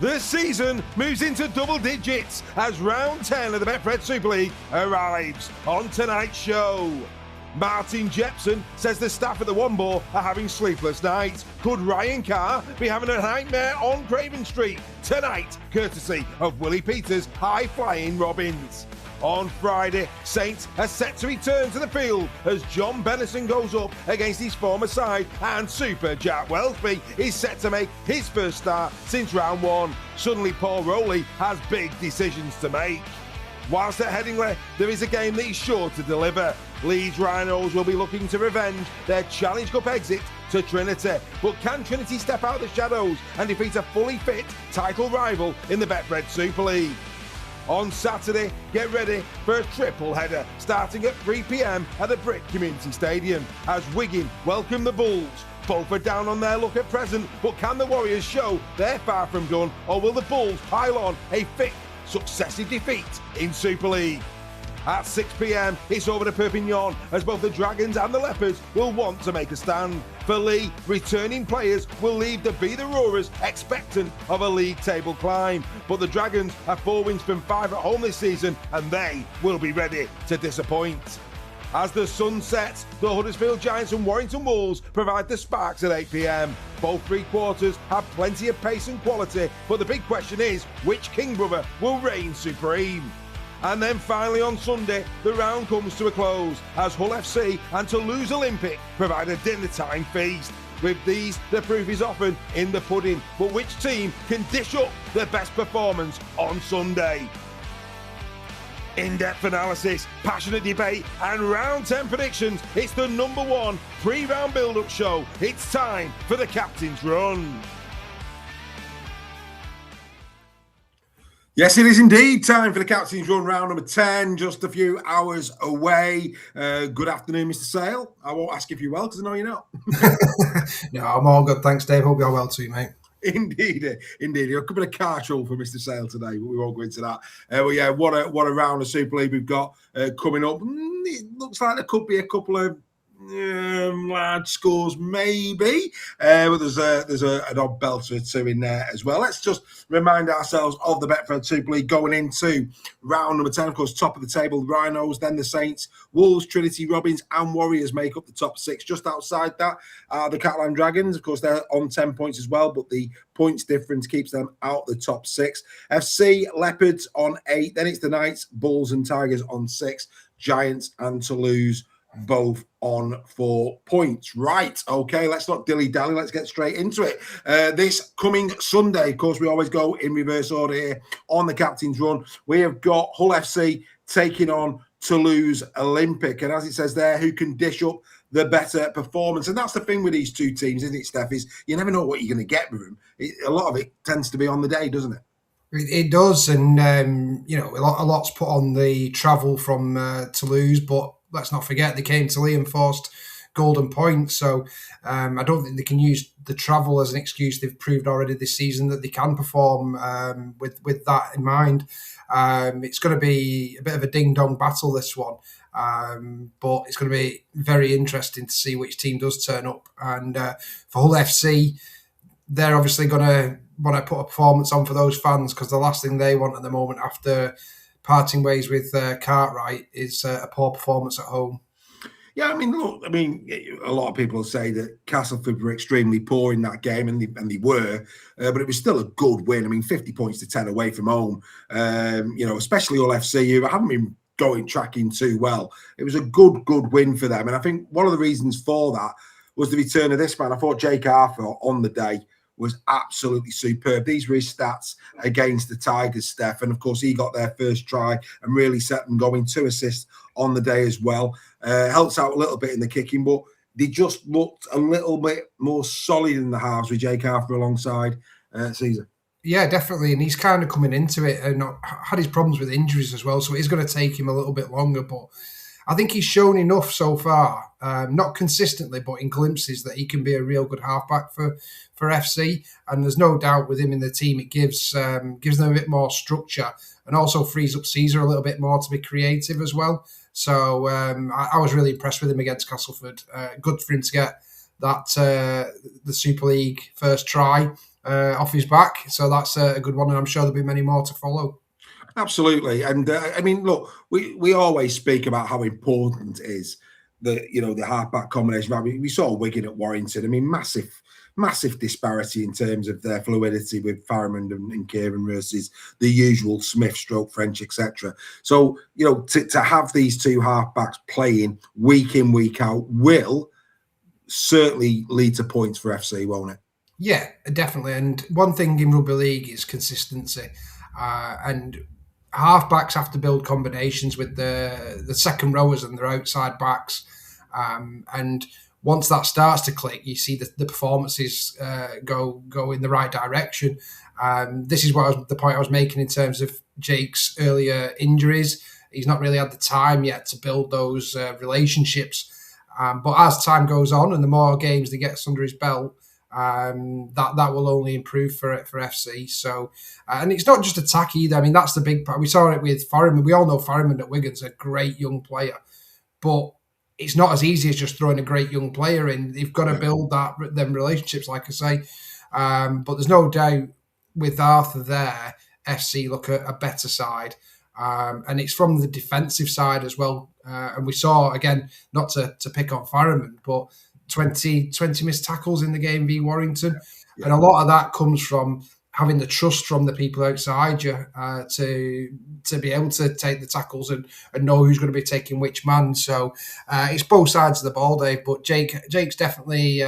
The season moves into double digits as round 10 of the Betfred Super League arrives on tonight's show. Martin Jepson says the staff at the One Ball are having sleepless nights. Could Ryan Carr be having a nightmare on Craven Street tonight, courtesy of Willie Peters' high-flying Robins? On Friday, Saints are set to return to the field as John Bennison goes up against his former side, and Super Jack Welsby is set to make his first start since round 1. Suddenly Paul Rowley has big decisions to make. Whilst at Headingley, there is a game that is sure to deliver. Leeds Rhinos will be looking to revenge their Challenge Cup exit to Trinity. But can Trinity step out of the shadows and defeat a fully fit title rival in the Betfred Super League? On Saturday, get ready for a triple header starting at 3 p.m. at the Brick Community Stadium as Wigan welcome the Bulls. Both are down on their luck at present, but can the Warriors show they're far from done, or will the Bulls pile on a fifth successive defeat in Super League? At 6 p.m, it's over to Perpignan as both the Dragons and the Leopards will want to make a stand. For Leigh, returning players will leave the Be the Roarers expectant of a league table climb. But the Dragons have 4 wins from 5 at home this season and they will be ready to disappoint. As the sun sets, the Huddersfield Giants and Warrington Wolves provide the sparks at 8 p.m. Both three quarters have plenty of pace and quality, but the big question is, which King brother will reign supreme? And then finally on Sunday, the round comes to a close as Hull FC and Toulouse Olympic provide a dinner time feast. With these, the proof is often in the pudding, but which team can dish up their best performance on Sunday? In-depth analysis, passionate debate and round 10 predictions. It's the number 1 pre-round build-up show. It's time for the Captain's Run. Yes, it is indeed time for the Captain's Run, round number 10, just a few hours away. Good afternoon, Mr. Sale. I won't ask if you're well, because I know you're not. No, I'm all good, thanks, Dave. Hope you're well too, mate. Indeed. A couple of car trouble for Mr. Sale today, but we won't go into that. But yeah, what a round of Super League we've got coming up. It looks like there could be a couple of large scores maybe, but there's an odd belter or two in there as well. Let's just remind ourselves of the Betfred Super League going into round number 10. Of course, top of the table, the Rhinos, then the Saints, Wolves, Trinity, Robins and Warriors make up the top 6. Just outside that are the Catalan Dragons. Of course, they're on 10 points as well, but the points difference keeps them out the top 6. FC, Leopards on 8. Then it's the Knights, Bulls and Tigers on 6. Giants and Toulouse both on 4 points. Right, okay, let's not dilly-dally. Let's get straight into it. This coming Sunday, of course, we always go in reverse order here on the Captain's Run. We have got Hull FC taking on Toulouse Olympic. And as it says there, who can dish up the better performance? And that's the thing with these two teams, isn't it, Steph? Is you never know what you're going to get with them. A lot of it tends to be on the day, doesn't it? It does. And, a lot's put on the travel from Toulouse, but let's not forget they came to Leigh and forced golden points. So I don't think they can use the travel as an excuse. They've proved already this season that they can perform with that in mind. It's going to be a bit of a ding-dong battle, this one. But it's going to be very interesting to see which team does turn up. And for Hull FC, they're obviously going to want to put a performance on for those fans, because the last thing they want at the moment after parting ways with Cartwright is a poor performance at home. Yeah, I mean, look, a lot of people say that Castleford were extremely poor in that game, and they were, but it was still a good win. 50 points to 10 away from home, especially Hull FC, who haven't been tracking too well. It was a good win for them. And I think one of the reasons for that was the return of this man. I thought Jake Arthur on the day was absolutely superb. These were his stats against the Tigers, Steph. And of course, he got their first try and really set them going. 2 assists on the day as well. Helps out a little bit in the kicking, but they just looked a little bit more solid in the halves with Jake Arthur alongside Caesar. Yeah, definitely. And he's kind of coming into it and had his problems with injuries as well. So it's going to take him a little bit longer. But I think he's shown enough so far, not consistently, but in glimpses, that he can be a real good halfback for FC. And there's no doubt with him in the team, it gives them a bit more structure and also frees up Caesar a little bit more to be creative as well. So I was really impressed with him against Castleford. Good for him to get that the Super League first try. off his back. So that's a good one, and I'm sure there'll be many more to follow. Absolutely. And I mean, look, we always speak about how important it is the halfback combination. I mean, we saw Wigan at Warrington. I mean, massive disparity in terms of their fluidity with Farriman and Kieran versus the usual Smith, French, etc. So, to have these two halfbacks playing week in, week out will certainly lead to points for FC, won't it? Yeah, definitely. And one thing in rugby league is consistency. And halfbacks have to build combinations with the second rowers and their outside backs. And once that starts to click, you see the performances go in the right direction. This is the point I was making in terms of Jake's earlier injuries. He's not really had the time yet to build those relationships. But as time goes on and the more games he gets under his belt, that will only improve for FC. So, and it's not just attack either. I mean, that's the big part. We saw it with Farriman. We all know Farriman at Wigan's a great young player, but it's not as easy as just throwing a great young player in. You've got to build them relationships, like I say. But there's no doubt with Arthur there, FC look at a better side. And it's from the defensive side as well. And we saw, again, not to pick on Farriman, but 20 missed tackles in the game v Warrington. Yeah. And a lot of that comes from having the trust from the people outside you to be able to take the tackles and know who's going to be taking which man. So it's both sides of the ball, Dave. But Jake's definitely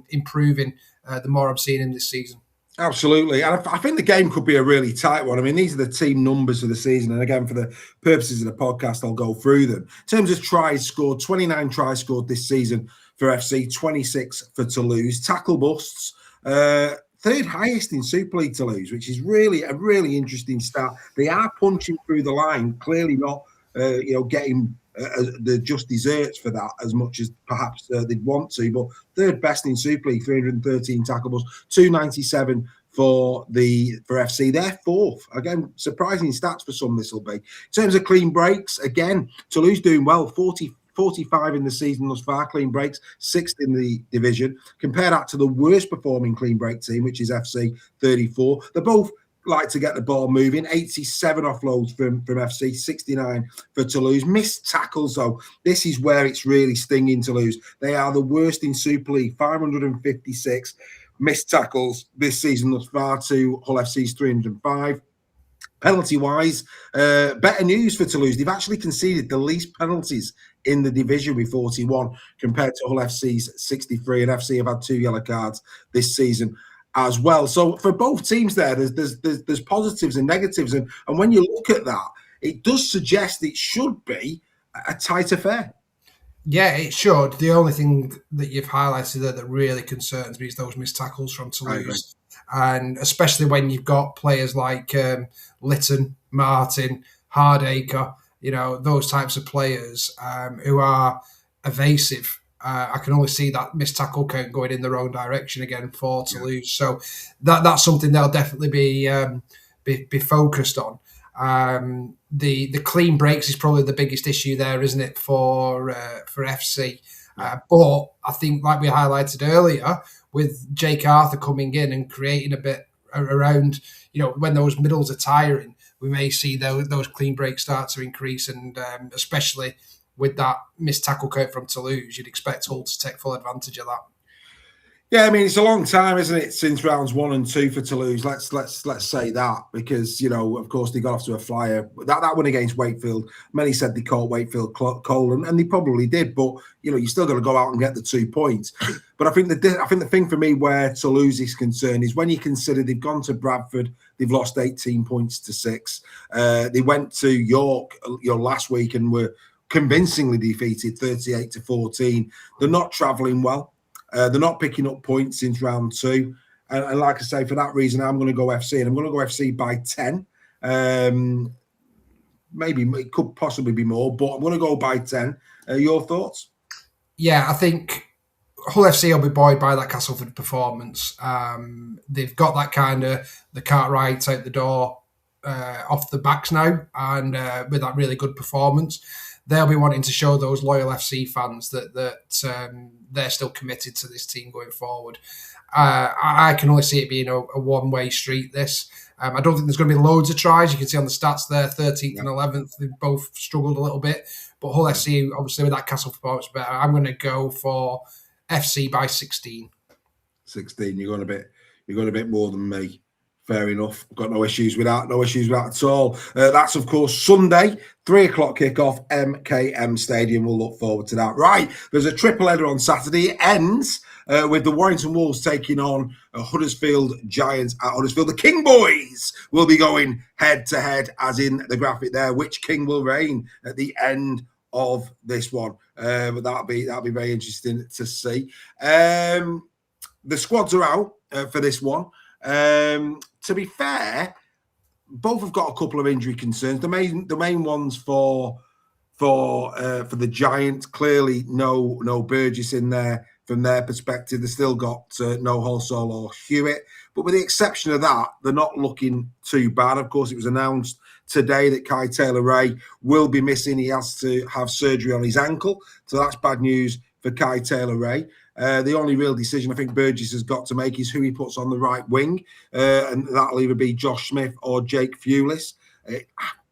improving the more I'm seeing him this season. Absolutely. And I think the game could be a really tight one. I mean, these are the team numbers for the season. And again, for the purposes of the podcast, I'll go through them. In terms of tries scored, 29 tries scored this season for FC, 26 for Toulouse. Tackle busts, third highest in Super League Toulouse, which is really a really interesting stat. They are punching through the line, clearly not, getting the just desserts for that as much as perhaps they'd want to. But third best in Super League, 313 tackle busts, 297 for FC. They're fourth. Again, surprising stats for some, this will be. In terms of clean breaks, again, Toulouse doing well, 45 in the season thus far, clean breaks, sixth in the division. Compare that to the worst performing clean break team, which is FC, 34. They're both like to get the ball moving, 87 offloads from FC, 69 for Toulouse. Missed tackles, though. This is where it's really stinging Toulouse. They are the worst in Super League, 556 missed tackles this season thus far to Hull FC's 305. Penalty-wise, better news for Toulouse. They've actually conceded the least penalties in the division with 41 compared to Hull FC's 63, and FC have had 2 yellow cards this season as well. So for both teams there, there's positives and negatives. And when you look at that, it does suggest it should be a tight affair. Yeah, it should. The only thing that you've highlighted there that really concerns me is those missed tackles from Toulouse. And especially when you've got players like Lytton, Martin, Hardacre, those types of players who are evasive. I can only see that missed tackle count going in the wrong direction again for Toulouse. So that's something they'll definitely be focused on. The clean breaks is probably the biggest issue there, isn't it, for FC? But I think, like we highlighted earlier, with Jake Arthur coming in and creating a bit around, when those middles are tiring, we may see those clean breaks start to increase, and especially with that missed tackle count from Toulouse, you'd expect Hull to take full advantage of that. Yeah, I mean, it's a long time, isn't it, since rounds 1 and 2 for Toulouse? Let's say that, because of course they got off to a flyer. That one against Wakefield, many said they caught Wakefield cold, and they probably did. But you still got to go out and get the 2 points. But I think the thing for me where Toulouse is concerned is when you consider they've gone to Bradford, they've lost 18 points to 6. They went to York last week and were convincingly defeated 38-14. They're not travelling well. They're not picking up points since round 2. And like I say, for that reason, I'm going to go FC. And I'm going to go FC by 10. Maybe it could possibly be more, but I'm going to go by 10. Your thoughts? Yeah, I think Hull FC will be buoyed by that Castleford performance. They've got that kind of the cart right out the door off the backs now, and with that really good performance, they'll be wanting to show those loyal FC fans that they're still committed to this team going forward. I can only see it being a one-way street, this. I don't think there's going to be loads of tries. You can see on the stats there, 13th and 11th, they've both struggled a little bit. But Hull SC, obviously, with that Castle performance better, I'm going to go for FC by 16. 16, you're going a bit more than me. Fair enough. Got no issues with that. No issues with that at all. That's, of course, Sunday, 3 o'clock kickoff, MKM Stadium. We'll look forward to that. Right, there's a triple header on Saturday. It ends with the Warrington Wolves taking on Huddersfield Giants at Huddersfield. The King Boys will be going head-to-head, as in the graphic there. Which King will reign at the end of this one? But that'll be very interesting to see. The squads are out for this one. To be fair, both have got a couple of injury concerns. The main ones for the Giants, clearly no Burgess in there from their perspective. They've still got no Halsall or Hewitt, but with the exception of that, they're not looking too bad. Of course, it was announced today that Kai Taylor-Ray will be missing. He has to have surgery on his ankle, so that's bad news for Kai Taylor-Ray. The only real decision I think Burgess has got to make is who he puts on the right wing, and that'll either be Josh Smith or Jake Fewlis. I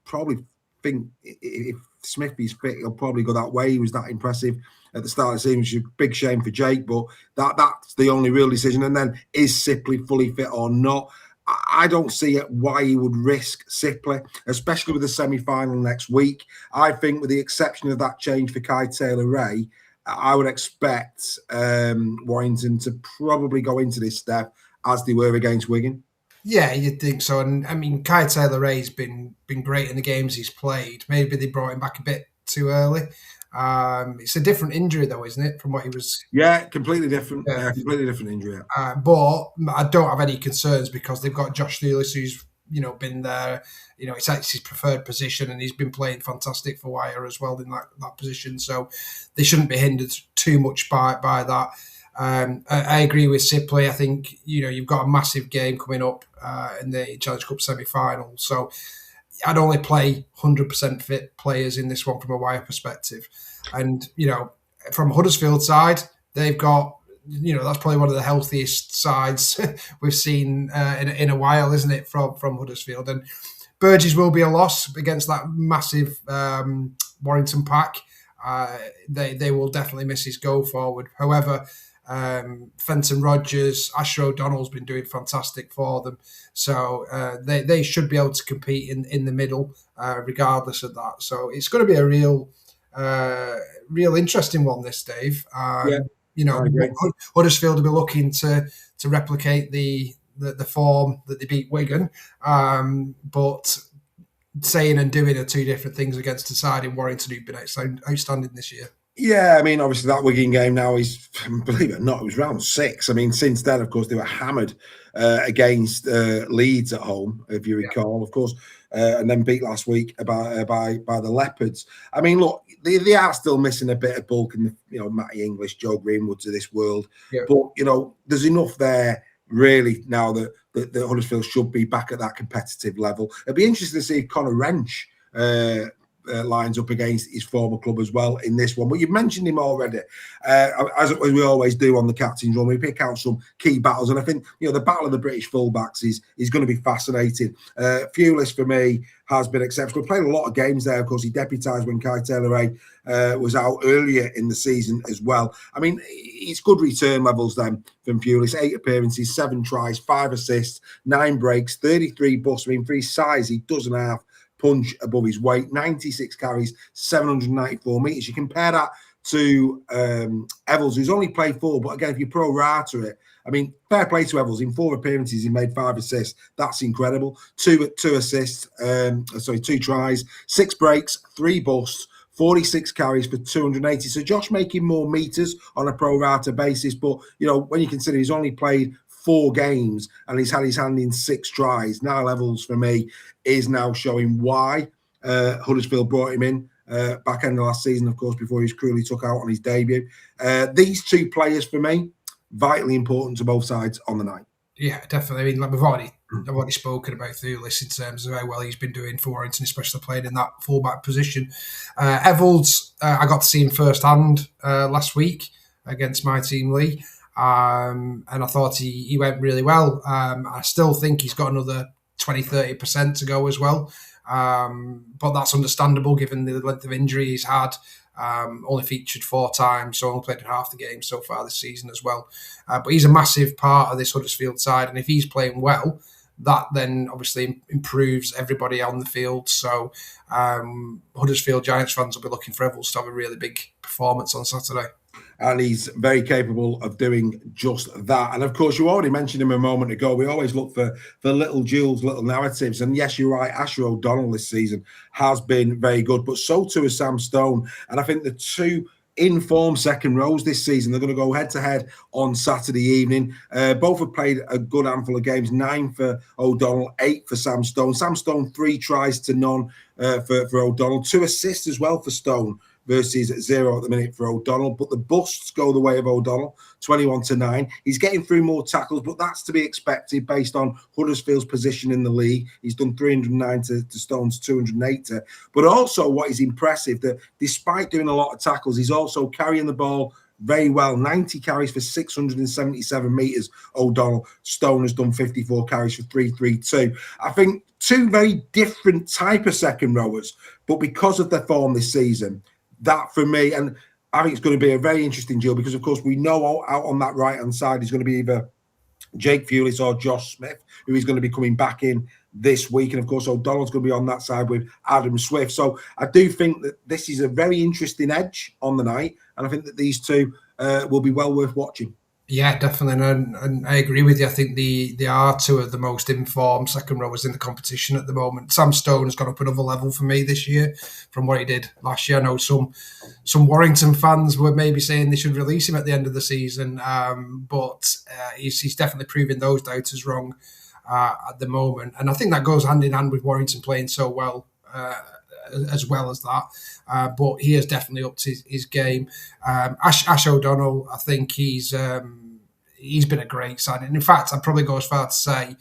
probably think if Smith is fit, he'll probably go that way. He was that impressive at the start of the season, which is a big shame for Jake, but that's the only real decision. And then, is Sipley fully fit or not? I don't see why he would risk Sipley, especially with the semi-final next week. I think with the exception of that change for Kai Taylor-Ray, I would expect Warrington to probably go into this step as they were against Wigan. Yeah, you'd think so. And I mean, Kai Taylor-Ray's been great in the games he's played. Maybe they brought him back a bit too early. It's a different injury, though, isn't it, from what he was? Yeah, completely different. Yeah, completely different injury. But I don't have any concerns because they've got Josh Thewlis, who's been there. It's his preferred position, and he's been playing fantastic for Wire as well in that position. So they shouldn't be hindered too much by that. I agree with Sipley. I think you've got a massive game coming up in the Challenge Cup semi-final. So I'd only play 100% fit players in this one from a Wire perspective. And from Huddersfield side, they've got. That's probably one of the healthiest sides we've seen in a while, isn't it, from Huddersfield? And Burgess will be a loss against that massive Warrington pack. They will definitely miss his go forward. However, Fenton Rogers, Asher O'Donnell's been doing fantastic for them. So they should be able to compete in the middle regardless of that. So it's going to be a real interesting one, this, Dave. Huddersfield will be looking to replicate the form that they beat Wigan, but saying and doing are two different things against a side in Warrington who've been outstanding this year. Yeah, I mean, obviously that Wigan game now is, believe it or not, it was round 6. I mean, since then, of course, they were hammered against Leeds at home, if you recall, of course, and then beat last week by the Leopards. I mean, look, they are still missing a bit of bulk in the, Matty English, Joe Greenwoods of this world. Yeah. But, there's enough there, really, now that Huddersfield should be back at that competitive level. It'd be interesting to see if Conor Wrench lines up against his former club as well in this one. But you've mentioned him already. As we always do on the Captain's Run, we pick out some key battles. And I think, the battle of the British fullbacks is going to be fascinating. Fewlis, for me, has been exceptional. Played a lot of games there. Of course, he deputised when Kai Taylor-Ray was out earlier in the season as well. I mean, it's good return levels then from Fewlis. 8 appearances, 7 tries, 5 assists, 9 breaks, 33 busts. I mean, for his size, he doesn't have punch above his weight. 96 carries, 794 metres. You compare that to Evels, who's only played 4, but again, if you pro-rata it, I mean, fair play to Evels. In 4 appearances, he made 5 assists. That's incredible. 2 assists, 2 tries, 6 breaks, 3 busts, 46 carries for 280. So Josh making more metres on a pro-rata basis, but, when you consider he's only played 4 games and he's had his hand in 6 tries. Now Evels, for me, is now showing why Huddersfield brought him in back end of last season, of course, before he was cruelly took out on his debut. These 2 players, for me, vitally important to both sides on the night. Yeah, definitely. I mean, I've already spoken about Thewlis in terms of how well he's been doing for Warrington, especially playing in that fullback position. Evels, I got to see him firsthand last week against my team, Leigh. and I thought he went really well. I still think he's got another 20-30% to go as well, but that's understandable given the length of injury he's had. Only featured 4 times, so only played half the game so far this season as well. But he's a massive part of this Huddersfield side, and if he's playing well, that then obviously improves everybody on the field. So Huddersfield Giants fans will be looking for Evans to have a really big performance on Saturday. And he's very capable of doing just that. And of course, you already mentioned him a moment ago. We always look for little jewels, little narratives. And yes, you're right. Asher O'Donnell this season has been very good, but so too is Sam Stone. And I think the two in-form second rows this season, they're going to go head-to-head on Saturday evening. Both have played a good handful of games, 9 for O'Donnell, 8 for Sam Stone. Sam Stone, 3 tries to none for O'Donnell, 2 assists as well for Stone, versus 0 at the minute for O'Donnell. But the busts go the way of O'Donnell, 21-9. He's getting through more tackles, but that's to be expected based on Huddersfield's position in the league. He's done 309 to Stone's 280. But also what is impressive, that despite doing a lot of tackles, he's also carrying the ball very well. 90 carries for 677 metres, O'Donnell. Stone has done 54 carries for 332. I think 2 very different type of second rowers, but because of their form this season, that for me, and I think it's going to be a very interesting duel, because of course we know out on that right hand side is going to be either Jake Fulis or Josh Smith, who is going to be coming back in this week, and of course O'Donnell's going to be on that side with Adam Swift. So I do think that this is a very interesting edge on the night, and I think that these two will be well worth watching. Yeah, definitely, and I agree with you. I think they are 2 of the most informed second rowers in the competition at the moment. Sam Stone has gone up another level for me this year from what he did last year. I know some Warrington fans were maybe saying they should release him at the end of the season, but he's definitely proving those doubters wrong at the moment. And I think that goes hand in hand with Warrington playing so well. As well as that, but he has definitely upped his game. Ash O'Donnell, I think he's been a great signing. In fact, I'd probably go as far to say,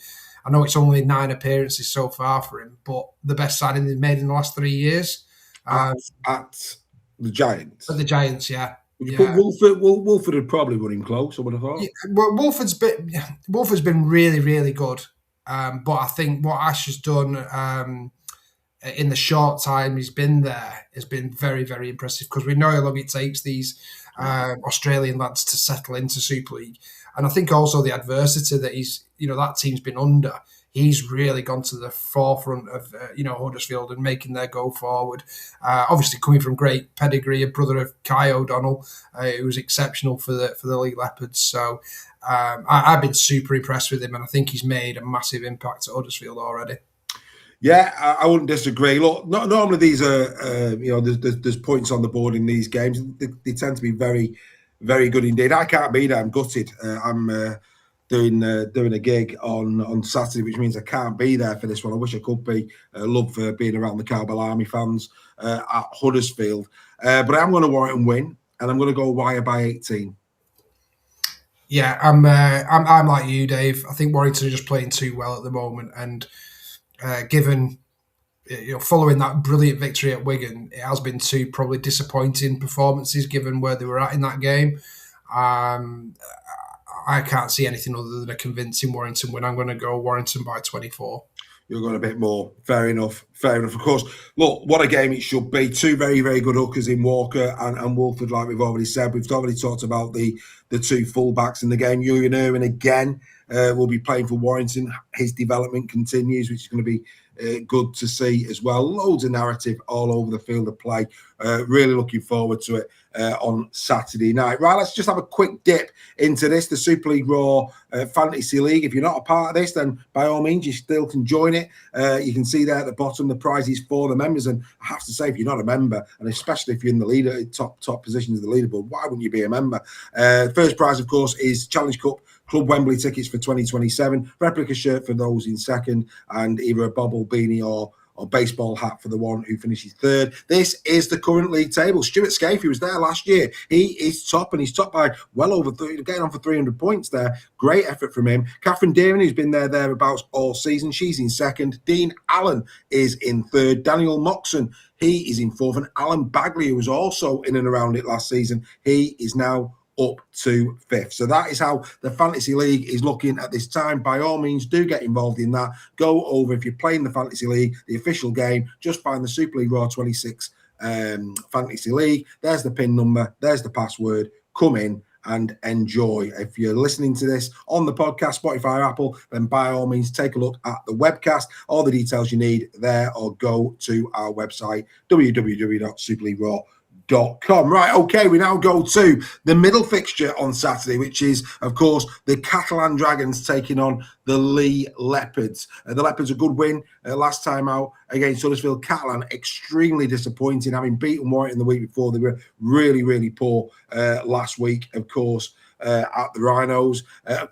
I know it's only 9 appearances so far for him, but the best signing he's made in the last 3 years. At the Giants? At the Giants, yeah. But Wolford would probably run him close, I would have thought. Yeah, well, Wolford's been really, really good. But I think what Ash has done in the short time he's been there has been very, very impressive, because we know how long it takes these Australian lads to settle into Super League. And I think also the adversity that that team's been under, he's really gone to the forefront of Huddersfield and making their go forward. Obviously coming from great pedigree, a brother of Kai O'Donnell, who was exceptional for the Leigh Leopards. So I've been super impressed with him, and I think he's made a massive impact at Huddersfield already. Yeah, I wouldn't disagree. Look, normally these are, there's points on the board in these games. They tend to be very, very good indeed. I can't be there. I'm gutted. I'm doing a gig on Saturday, which means I can't be there for this one. I wish I could be. Love being around the Cowbell Army fans at Huddersfield. But I'm going to Warrington win, and I'm going to go wire by 18. Yeah, I'm like you, Dave. I think Warrington are just playing too well at the moment, and given following that brilliant victory at Wigan, it has been 2 probably disappointing performances given where they were at in that game. I can't see anything other than a convincing Warrington win. I'm going to go Warrington by 24. You're going a bit more. Fair enough. Of course, look, what a game it should be. 2 very, very good hookers in Walker and Wolford, like we've already said. We've already talked about the 2 fullbacks in the game. Julian Irwin again will be playing for Warrington. His development continues, which is going to be good to see as well. Loads of narrative all over the field of play. Really looking forward to it on Saturday night. Right, let's just have a quick dip into this, the Super League Raw Fantasy League. If you're not a part of this, then by all means, you still can join it. You can see there at the bottom the prizes for the members. And I have to say, if you're not a member, and especially if you're in the leader, top positions of the leaderboard, why wouldn't you be a member? First prize, of course, is Challenge Cup Club Wembley tickets for 2027, replica shirt for those in second, and either a bobble, beanie or baseball hat for the one who finishes third. This is the current league table. Stuart Scaife, who was there last year, he is top, and he's top by well over 30, getting on for 300 points there. Great effort from him. Catherine Deering, who's been thereabouts all season, she's in second. Dean Allen is in third. Daniel Moxon, he is in fourth. And Alan Bagley, who was also in and around it last season, he is now up to 5th. So that is how the Fantasy League is looking at this time. By all means, do get involved in that. Go over, if you're playing the Fantasy League, the official game, just find the Super League Raw 26 Fantasy League. There's the PIN number, there's the password. Come in and enjoy. If you're listening to this on the podcast, Spotify, Apple, then by all means take a look at the webcast. All the details you need there, or go to our website, www.superleagueraw.com. Right, okay, we now go to the middle fixture on Saturday, which is, of course, the Catalan Dragons taking on the Leigh Leopards. The Leopards, a good win last time out against Huddersfield. Catalan, extremely disappointing, having beaten Warrington the week before. They were really, really poor last week, of course. At the Rhinos,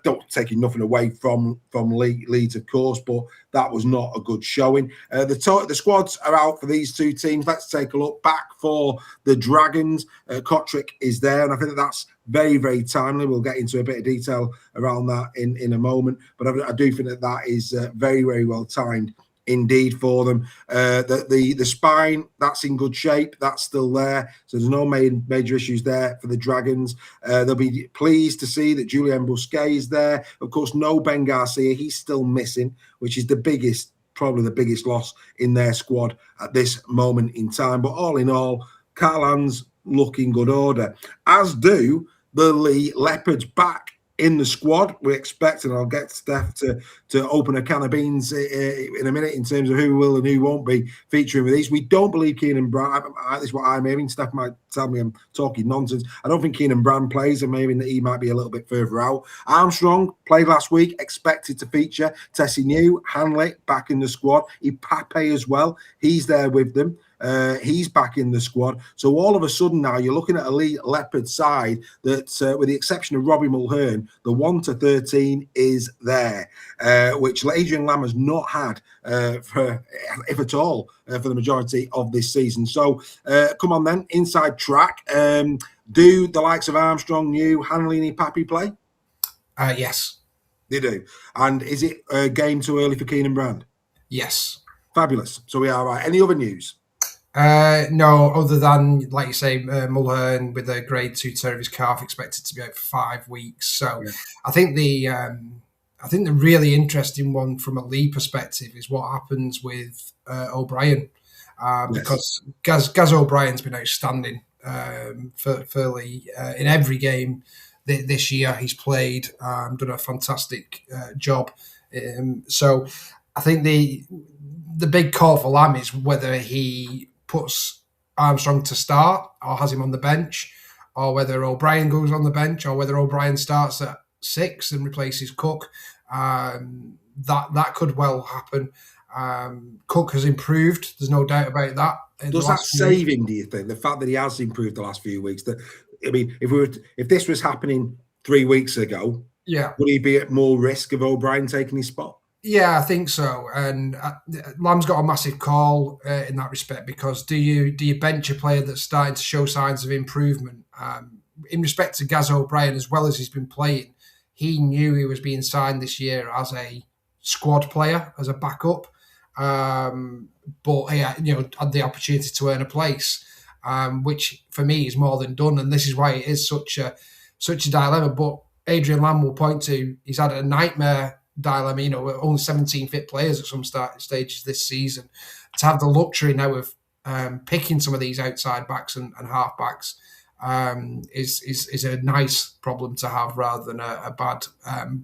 don't taking nothing away from Leeds, of course, but that was not a good showing. The squads are out for these two teams. Let's take a look back for the Dragons. Kotrick is there, and I think that's very, very timely. We'll get into a bit of detail around that in a moment, but I do think that is very, very well timed indeed for them. The spine, that's in good shape. That's still there. So there's no major issues there for the Dragons. They'll be pleased to see that Julien Busquet is there. Of course, no Ben Garcia. He's still missing, which is probably the biggest loss in their squad at this moment in time. But all in all, Catalans look in good order, as do the Leigh Leopards back in the squad. We expect, and I'll get Steph to open a can of beans in a minute in terms of who will and who won't be featuring with these. We don't believe Keenan Brand. This is what I'm hearing. Steph might tell me I'm talking nonsense. I don't think Keenan Brand plays, and maybe that he might be a little bit further out. Armstrong played last week, expected to feature. Tessie New, Hanley back in the squad. Ipape as well. He's there with them. He's back in the squad. So all of a sudden now you're looking at a Leigh Leopard side that, with the exception of Robbie Mulhern, the 1 to 13 is there, which Adrian Lamb has not had if at all, for the majority of this season. So come on then, inside track. Do the likes of Armstrong, New, Hanley and Ipape play? Yes. They do. And is it a game too early for Keenan Brand? Yes. Fabulous. So we are right. Any other news? No, other than, like you say, Mulhern with a grade 2 tear of his calf, expected to be out for 5 weeks. So yeah. I think the really interesting one from a Leigh perspective is what happens with O'Brien, because Gaz O'Brien's been outstanding for Leigh in every game this year he's played, done a fantastic job. So I think the big call for Lamb is whether he puts Armstrong to start or has him on the bench, or whether O'Brien goes on the bench, or whether O'Brien starts at 6 and replaces Cook. That could well happen. Cook has improved. There's no doubt about that. Does that save him, do you think? The fact that he has improved the last few weeks? If this was happening 3 weeks ago, would he be at more risk of O'Brien taking his spot? Yeah, I think so. And Lamb's got a massive call in that respect, because do you bench a player that's starting to show signs of improvement? In respect to Gaz O'Brien, as well as he's been playing, he knew he was being signed this year as a squad player, as a backup. But he had the opportunity to earn a place, which for me is more than done. And this is why it is such a dilemma. But Adrian Lamb will point to, he's had a nightmare dilemma, only 17 fit players at some stages this season. To have the luxury now of picking some of these outside backs and half backs is a nice problem to have rather than a bad.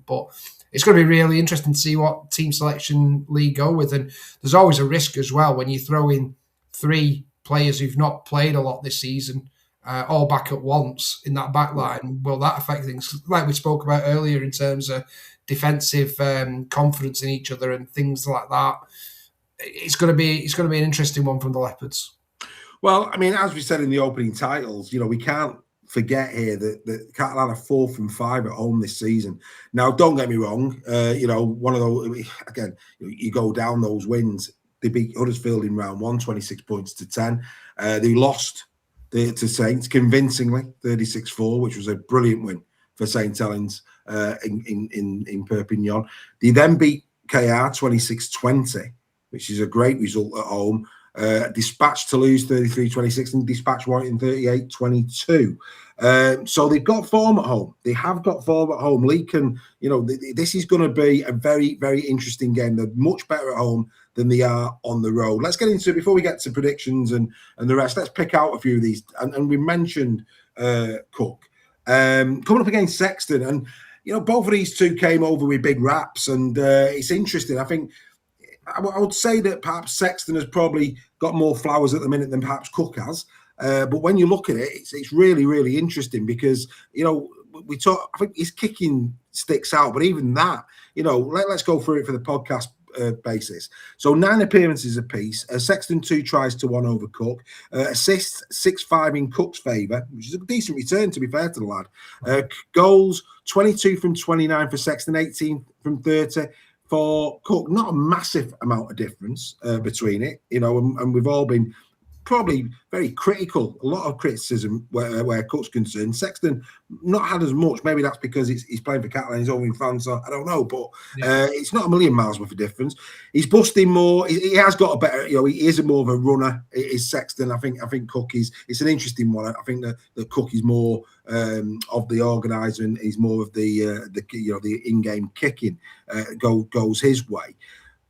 But it's going to be really interesting to see what team selection Leigh go with. And there's always a risk as well when you throw in 3 players who've not played a lot this season, all back at once in that back line. Will that affect things? Like we spoke about earlier in terms of defensive confidence in each other and things like that. It's going to be an interesting one from the Leopards. Well, I mean, as we said in the opening titles, we can't forget here that Catalan are 4 from 5 at home this season. Now, don't get me wrong. One of those, again, you go down those wins. They beat Huddersfield in round 1, 26 points to 10. They lost to Saints convincingly, 36-4, which was a brilliant win for St. Helens in Perpignan. They then beat KR 26-20, which is a great result at home. Dispatched Toulouse 33-26 and dispatched Warrington 38-22. So they've got form at home. They have got form at home. Leigh can, this is going to be a very, very interesting game. They're much better at home than they are on the road. Let's get into it before we get to predictions and the rest. Let's pick out a few of these. And we mentioned Cook coming up against Sexton, and both of these two came over with big raps, and it's interesting. I think I would say that perhaps Sexton has probably got more flowers at the minute than perhaps Cook has. But when you look at it, it's really, really interesting because, we talk, I think his kicking sticks out, but even that, let's go through it for the podcast basis. So 9 appearances apiece, Sexton 2 tries to 1 over Cook, assists 6-5 in Cook's favour, which is a decent return to be fair to the lad. Goals 22 from 29 for Sexton, 18 from 30 for Cook. Not a massive amount of difference between it, and we've all been probably very critical, a lot of criticism where Cook's concerned. Sexton not had as much. Maybe that's because he's playing for Catalans, he's only fans, so I don't know, but it's not a million miles worth of difference. He's busting more. He has got a better, he is more of a runner. Is Sexton. I think Cook is. It's an interesting one. I think that Cook is more of the organizer, and he's more of the in-game kicking goes his way.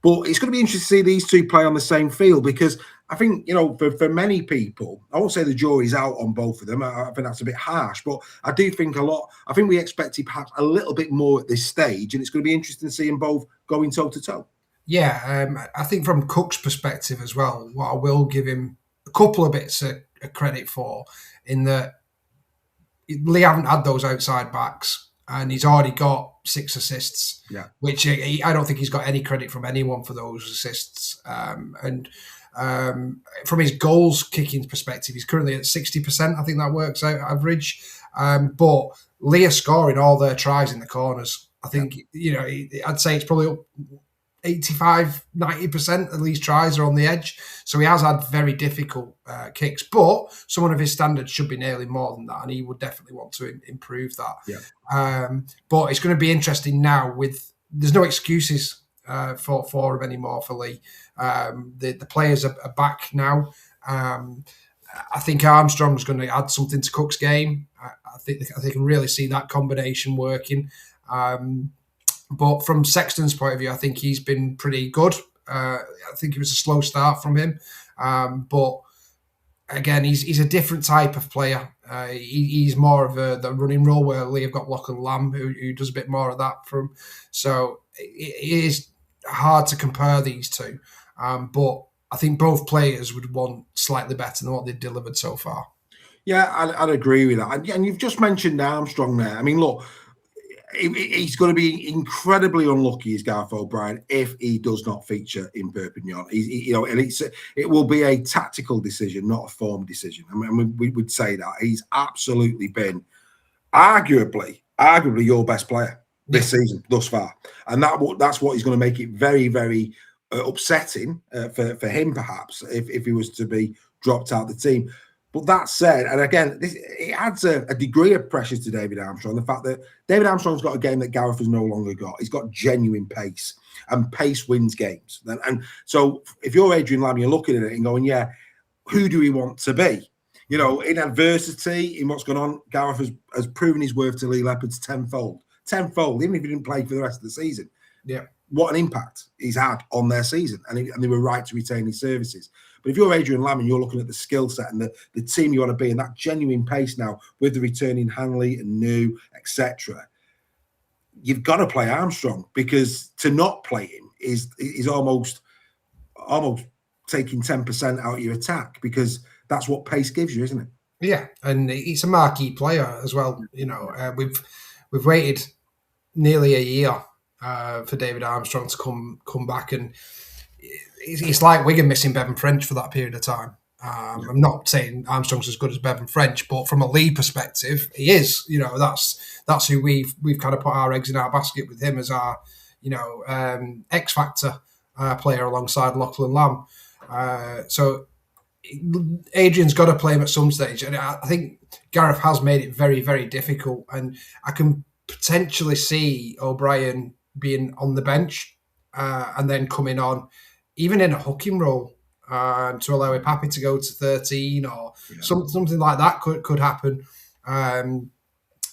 But it's going to be interesting to see these two play on the same field because I think, for many people, I won't say the jury's out on both of them. I think that's a bit harsh, but I do think I think we expected perhaps a little bit more at this stage, and it's going to be interesting to see them both going toe-to-toe. Yeah, I think from Cook's perspective as well, what I will give him a couple of bits of credit for, in that Leigh haven't had those outside backs, and he's already got 6 assists, which I don't think he's got any credit from anyone for those assists. From his goals kicking perspective, he's currently at 60%. I think that works out average. But Leigh are scoring all their tries in the corners. I think, I'd say it's probably up 85, 90% of these tries are on the edge. So he has had very difficult kicks, but someone of his standards should be nailing more than that, and he would definitely want to improve that. But it's going to be interesting now there's no excuses for him anymore for Leigh. The players are back now. I think Armstrong's going to add something to Cook's game. I think they can really see that combination working. But from Sexton's point of view, I think he's been pretty good. I think it was a slow start from him. But again, he's a different type of player. He's more of the running role where Leigh have got Lock and Lamb, who does a bit more of that from. So it is hard to compare these two. But I think both players would want slightly better than what they've delivered so far. Yeah, I'd agree with that. And you've just mentioned Armstrong there. I mean, look, he's going to be incredibly unlucky, as Gareth O'Brien, if he does not feature in Perpignan. And it will be a tactical decision, not a form decision. I mean, we would say that he's absolutely been arguably your best player this season thus far, and that's what is going to make it very, very upsetting for him, perhaps, if he was to be dropped out of the team. But that said, and again, it adds a degree of pressure to David Armstrong. The fact that David Armstrong's got a game that Gareth has no longer got. He's got genuine pace, and pace wins games. And so if you're Adrian Lamb, you're looking at it and going, yeah, who do we want to be? In adversity, in what's gone on, Gareth has proven his worth to Leigh Leopards tenfold, even if he didn't play for the rest of the season. Yeah. What an impact he's had on their season, and they were right to retain his services. But if you're Adrian Lamb and you're looking at the skill set and the team you want to be in, that genuine pace now with the returning Hanley and New, etc., you've got to play Armstrong, because to not play him is almost taking 10% out of your attack, because that's what pace gives you, isn't it? Yeah, and he's a marquee player as well. We've waited nearly a year for David Armstrong to come back, and it's like Wigan missing Bevan French for that period of time. I'm not saying Armstrong's as good as Bevan French, but from a Leigh perspective, he is. That's who we've kind of put our eggs in our basket with him as our X factor player alongside Lachlan Lamb. So Adrian's got to play him at some stage, and I think Gareth has made it very, very difficult. And I can potentially see O'Brien being on the bench and then coming on, even in a hooking role, to allow Ipapi to go to 13 or something like that could happen.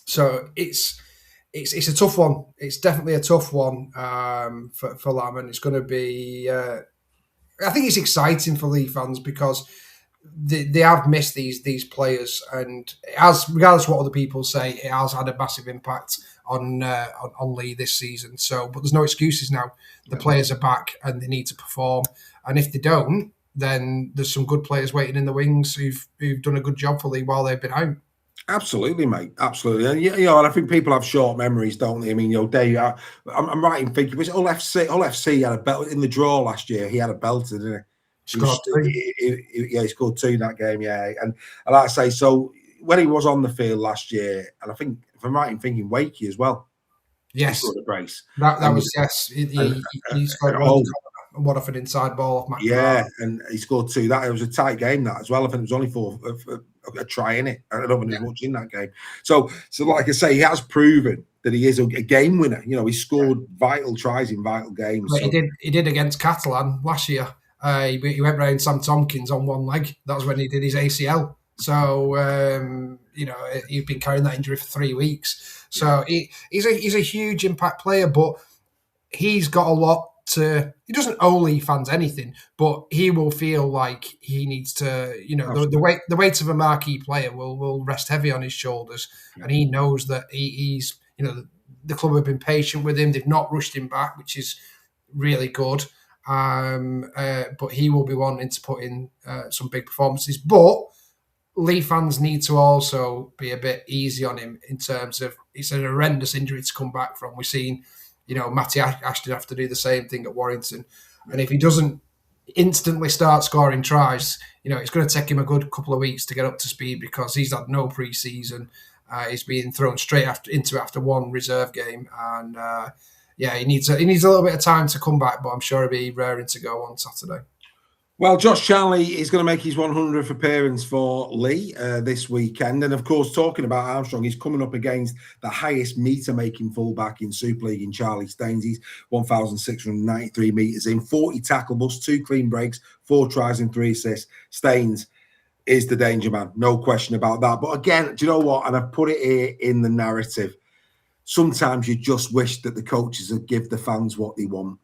So it's a tough one. It's definitely a tough one for Lam, and it's going to be. I think it's exciting for Leigh fans because they have missed these players, and as regardless of what other people say, it has had a massive impact on Leigh this season. So, but there's no excuses now. The players are back, and they need to perform. And if they don't, then there's some good players waiting in the wings who've done a good job for Leigh while they've been out. Absolutely, mate. Absolutely. And, and I think people have short memories, don't they? I mean, Dave, I'm right in thinking, was it Hull FC? Hull FC had a belt in the draw last year. He had a belter, didn't he? He scored 2 in that game, yeah. And like I say, so when he was on the field last year, and I think, if I'm right in thinking, Wakey as well. Yes. He scored a brace. That was, yes. He scored Waterford inside ball off McNamara. Yeah, and he scored 2. It was a tight game, that as well. I think it was only for a try in it. I don't think there was much in that game. So like I say, he has proven that he is a game winner. He scored vital tries in vital games. So. He did against Catalan last year. He went round Sam Tompkins on one leg. That was when he did his ACL. So he'd been carrying that injury for 3 weeks. So he's a huge impact player, but he's got a lot. He doesn't owe Leigh fans anything, but he will feel like he needs to, the weight of a marquee player will rest heavy on his shoulders, and he knows that he's, the club have been patient with him. They've not rushed him back, which is really good. But he will be wanting to put in some big performances. But Leigh fans need to also be a bit easy on him in terms of it's an horrendous injury to come back from. We're seeing. Matty Ashton have to do the same thing at Warrington. And if he doesn't instantly start scoring tries, it's going to take him a good couple of weeks to get up to speed because he's had no pre-season. He's being thrown straight after one reserve game. And, he needs a little bit of time to come back, but I'm sure he'll be raring to go on Saturday. Well, Josh Charlie is going to make his 100th appearance for Leigh this weekend. And, of course, talking about Armstrong, he's coming up against the highest metre-making fullback in Super League in Charlie Staines. He's 1,693 metres in, 40 tackle busts, 2 clean breaks, 4 tries and 3 assists. Staines is the danger man, no question about that. But, again, do you know what? And I've put it here in the narrative. Sometimes you just wish that the coaches would give the fans what they want.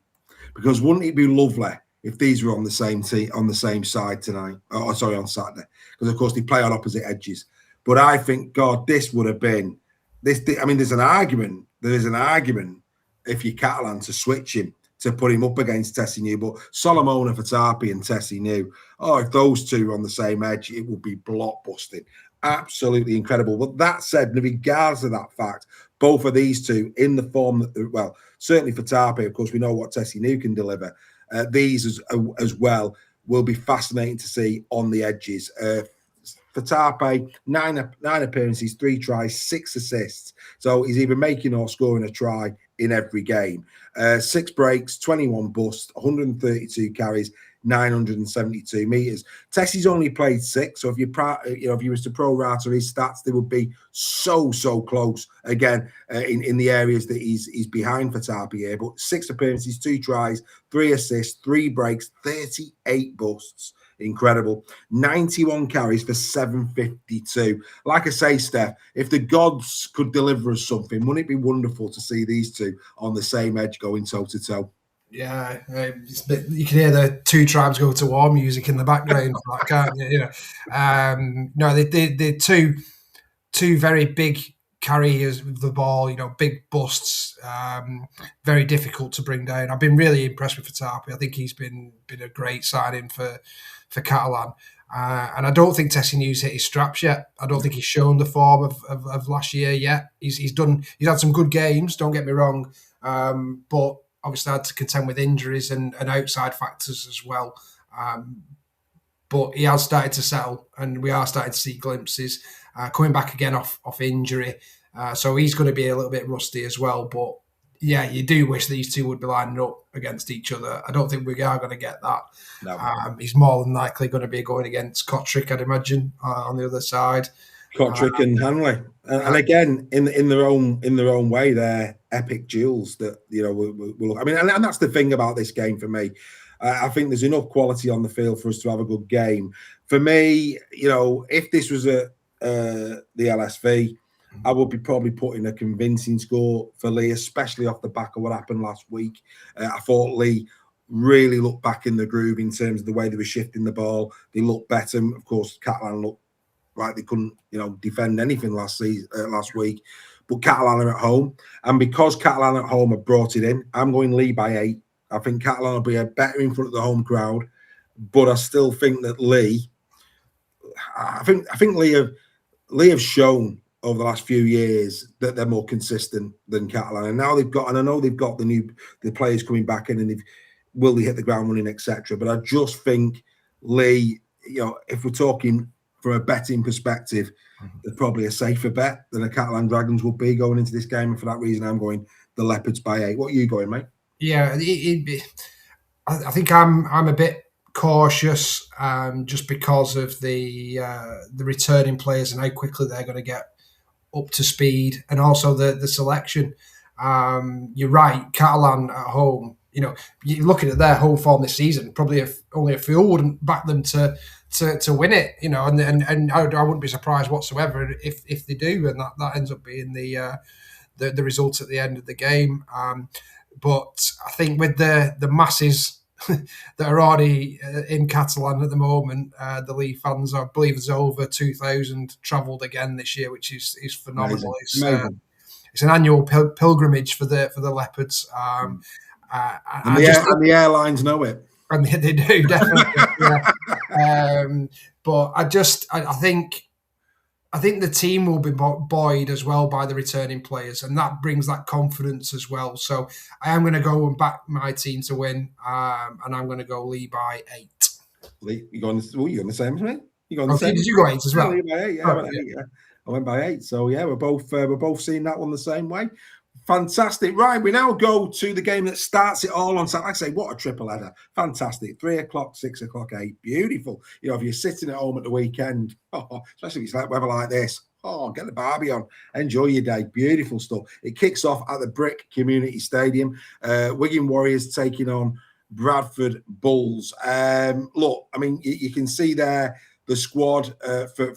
Because wouldn't it be lovely if these were on the same team, on the same side tonight, on Saturday, because of course they play on opposite edges. But I think, God, this would have been this. I mean, there's an argument. There is an argument if you're Catalan to switch him to put him up against Tessie New, but Solomona Fatapi and Tessie New. Oh, if those two were on the same edge, it would be blockbusting. Absolutely incredible. But that said, regardless of that fact, both of these two in the form that, well, certainly Fatapi, of course, we know what Tessie New can deliver. These as well will be fascinating to see on the edges. Fatapi, 9 appearances, 3 tries, 6 assists. So he's either making or scoring a try in every game. 6 breaks, 21 busts, 132 carries, 972 metres. Tessie's only played 6, so if you was to pro-rata his stats, they would be so close again in the areas that he's behind Fatapi here. But 6 appearances, 2 tries, 3 assists, 3 breaks, 38 busts. Incredible. 91 carries for 752. Like I say, Steph, if the gods could deliver us something, wouldn't it be wonderful to see these two on the same edge going toe-to-toe? Yeah, you can hear the 2 Tribes Go to War music in the background, can't you? No, they're two very big carriers of the ball. Big busts, very difficult to bring down. I've been really impressed with Fatapi. I think he's been a great signing for Catalan. And I don't think Tessie New's hit his straps yet. I don't think he's shown the form of last year yet. He's had some good games, don't get me wrong, but obviously had to contend with injuries and outside factors as well. But he has started to settle, and we are starting to see glimpses coming back again off injury. So he's going to be a little bit rusty as well. But yeah, you do wish these two would be lining up against each other. I don't think we are going to get that. No. He's more than likely going to be going against Kotrick, I'd imagine, on the other side. Kotrick and Hanley, and again in their own way, they're epic duels that will. I mean, and that's the thing about this game for me. I think there's enough quality on the field for us to have a good game. For me, if this was the LSV, I would be probably putting a convincing score for Leigh, especially off the back of what happened last week. I thought Leigh really looked back in the groove in terms of the way they were shifting the ball. They looked better. Of course, Catalan looked like they couldn't, defend anything last week. But Catalan are at home, and because Catalan at home have brought it in, I'm going Leigh by 8. I think Catalan will be a better in front of the home crowd, but I still think that Leigh. I think Leigh have shown over the last few years that they're more consistent than Catalan, and now I know they've got the players coming back in, and will they hit the ground running, etc. But I just think Leigh, if we're talking from a betting perspective, they're probably a safer bet than a Catalan Dragons would be going into this game, and for that reason, I'm going the Leopards by 8. What are you going, mate? Yeah, I think I'm a bit cautious, just because of the returning players and how quickly they're going to get up to speed, and also the selection. You're right, Catalan at home. You're looking at their home form this season. Probably only a fool wouldn't back them to win it. And I wouldn't be surprised whatsoever if they do, and that ends up being the result at the end of the game. But I think with the masses that are already in Catalan at the moment, the Leigh fans, I believe there's over 2,000 travelled again this year, which is phenomenal. It's an annual pilgrimage for the Leopards. And the airlines know it. And they do, definitely. Yeah. But I think the team will be buoyed as well by the returning players, and that brings that confidence as well. So I am going to go and back my team to win, and I'm going to go Leigh by 8. Leigh, you going the same as me? You going the same? Did you go 8 as well? Leigh by 8, yeah, I went by 8. So yeah, we're both seeing that one the same way. Fantastic. Right, we now go to the game that starts it all on Saturday. Like I say, what a triple header. Fantastic. 3 o'clock, 6 o'clock, 8. Beautiful. If you're sitting at home at the weekend, especially if it's like weather like this, get the barbie on. Enjoy your day. Beautiful stuff. It kicks off at the Brick Community Stadium. Wigan Warriors taking on Bradford Bulls. Look, I mean, you can see there the squad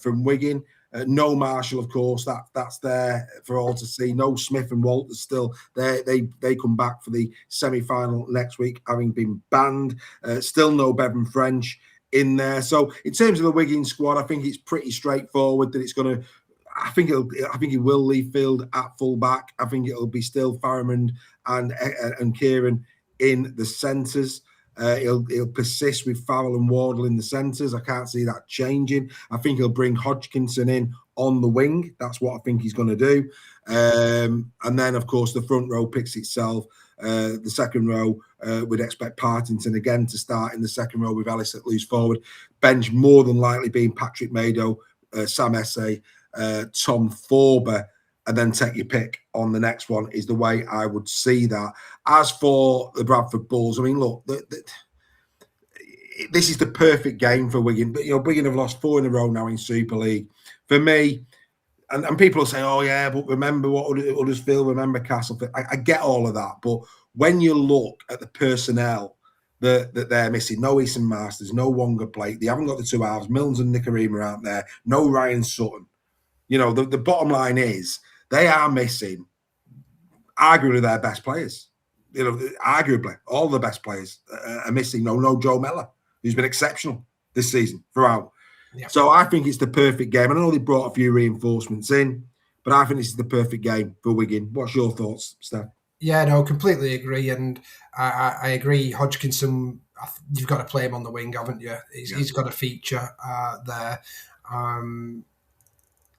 from Wigan. No Marshall, of course, that's there for all to see. No Smith and Walters still. They come back for the semi-final next week, having been banned. Still no Bevan French in there. So in terms of the Wigan squad, I think it's pretty straightforward that it's going to. I think it will leave Field at full back. I think it'll be still Farrimond and Kieran in the centres. He'll persist with Farrell and Wardle in the centres. I can't see that changing. I think he'll bring Hodgkinson in on the wing. That's what I think he's going to do. And then, of course, the front row picks itself. The second row, we'd expect Partington again to start in the second row with Ellis at loose forward. Bench more than likely being Patrick Mado, Sam Essay, Tom Forber, and then take your pick on the next one is the way I would see that. As for the Bradford Bulls, I mean, look, this is the perfect game for Wigan. But Wigan have lost 4 in a row now in Super League. For me, and people will say, oh yeah, but remember what Huddersfield, remember Castleford. I get all of that, but when you look at the personnel that they're missing, no Easton Masters, no Wonga Plate, they haven't got the 2 halves, Milnes and Nicarima aren't there, no Ryan Sutton. The bottom line is they are missing arguably their best players. Arguably all the best players are missing. No Joe Mellor, who's been exceptional this season throughout. Yeah. So I think it's the perfect game. I know they brought a few reinforcements in, but I think this is the perfect game for Wigan. What's your thoughts, Steph? Yeah, no, completely agree. And I agree, Hodgkinson, you've got to play him on the wing, haven't you? He's got a feature there.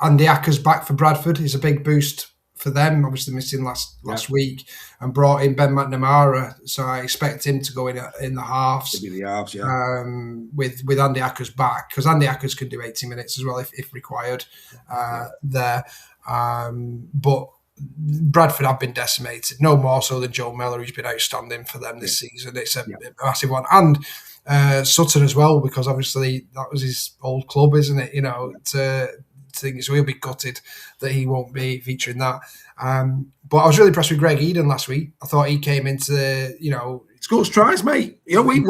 Andy Acker's back for Bradford is a big boost for them. Obviously missing last week, and brought in Ben McNamara, so I expect him to go in the halves. It'll be the halves, yeah. With Andy Acker's back, because Andy Acker's could do 80 minutes as well if required there. But Bradford have been decimated, no more so than Joe Mellor, who's been outstanding for them this season. It's a massive one, and Sutton as well, because obviously that was his old club, isn't it? So he'll be gutted that he won't be featuring that. But I was really impressed with Greg Eden last week. I thought he came into Scores tries, mate. You know, we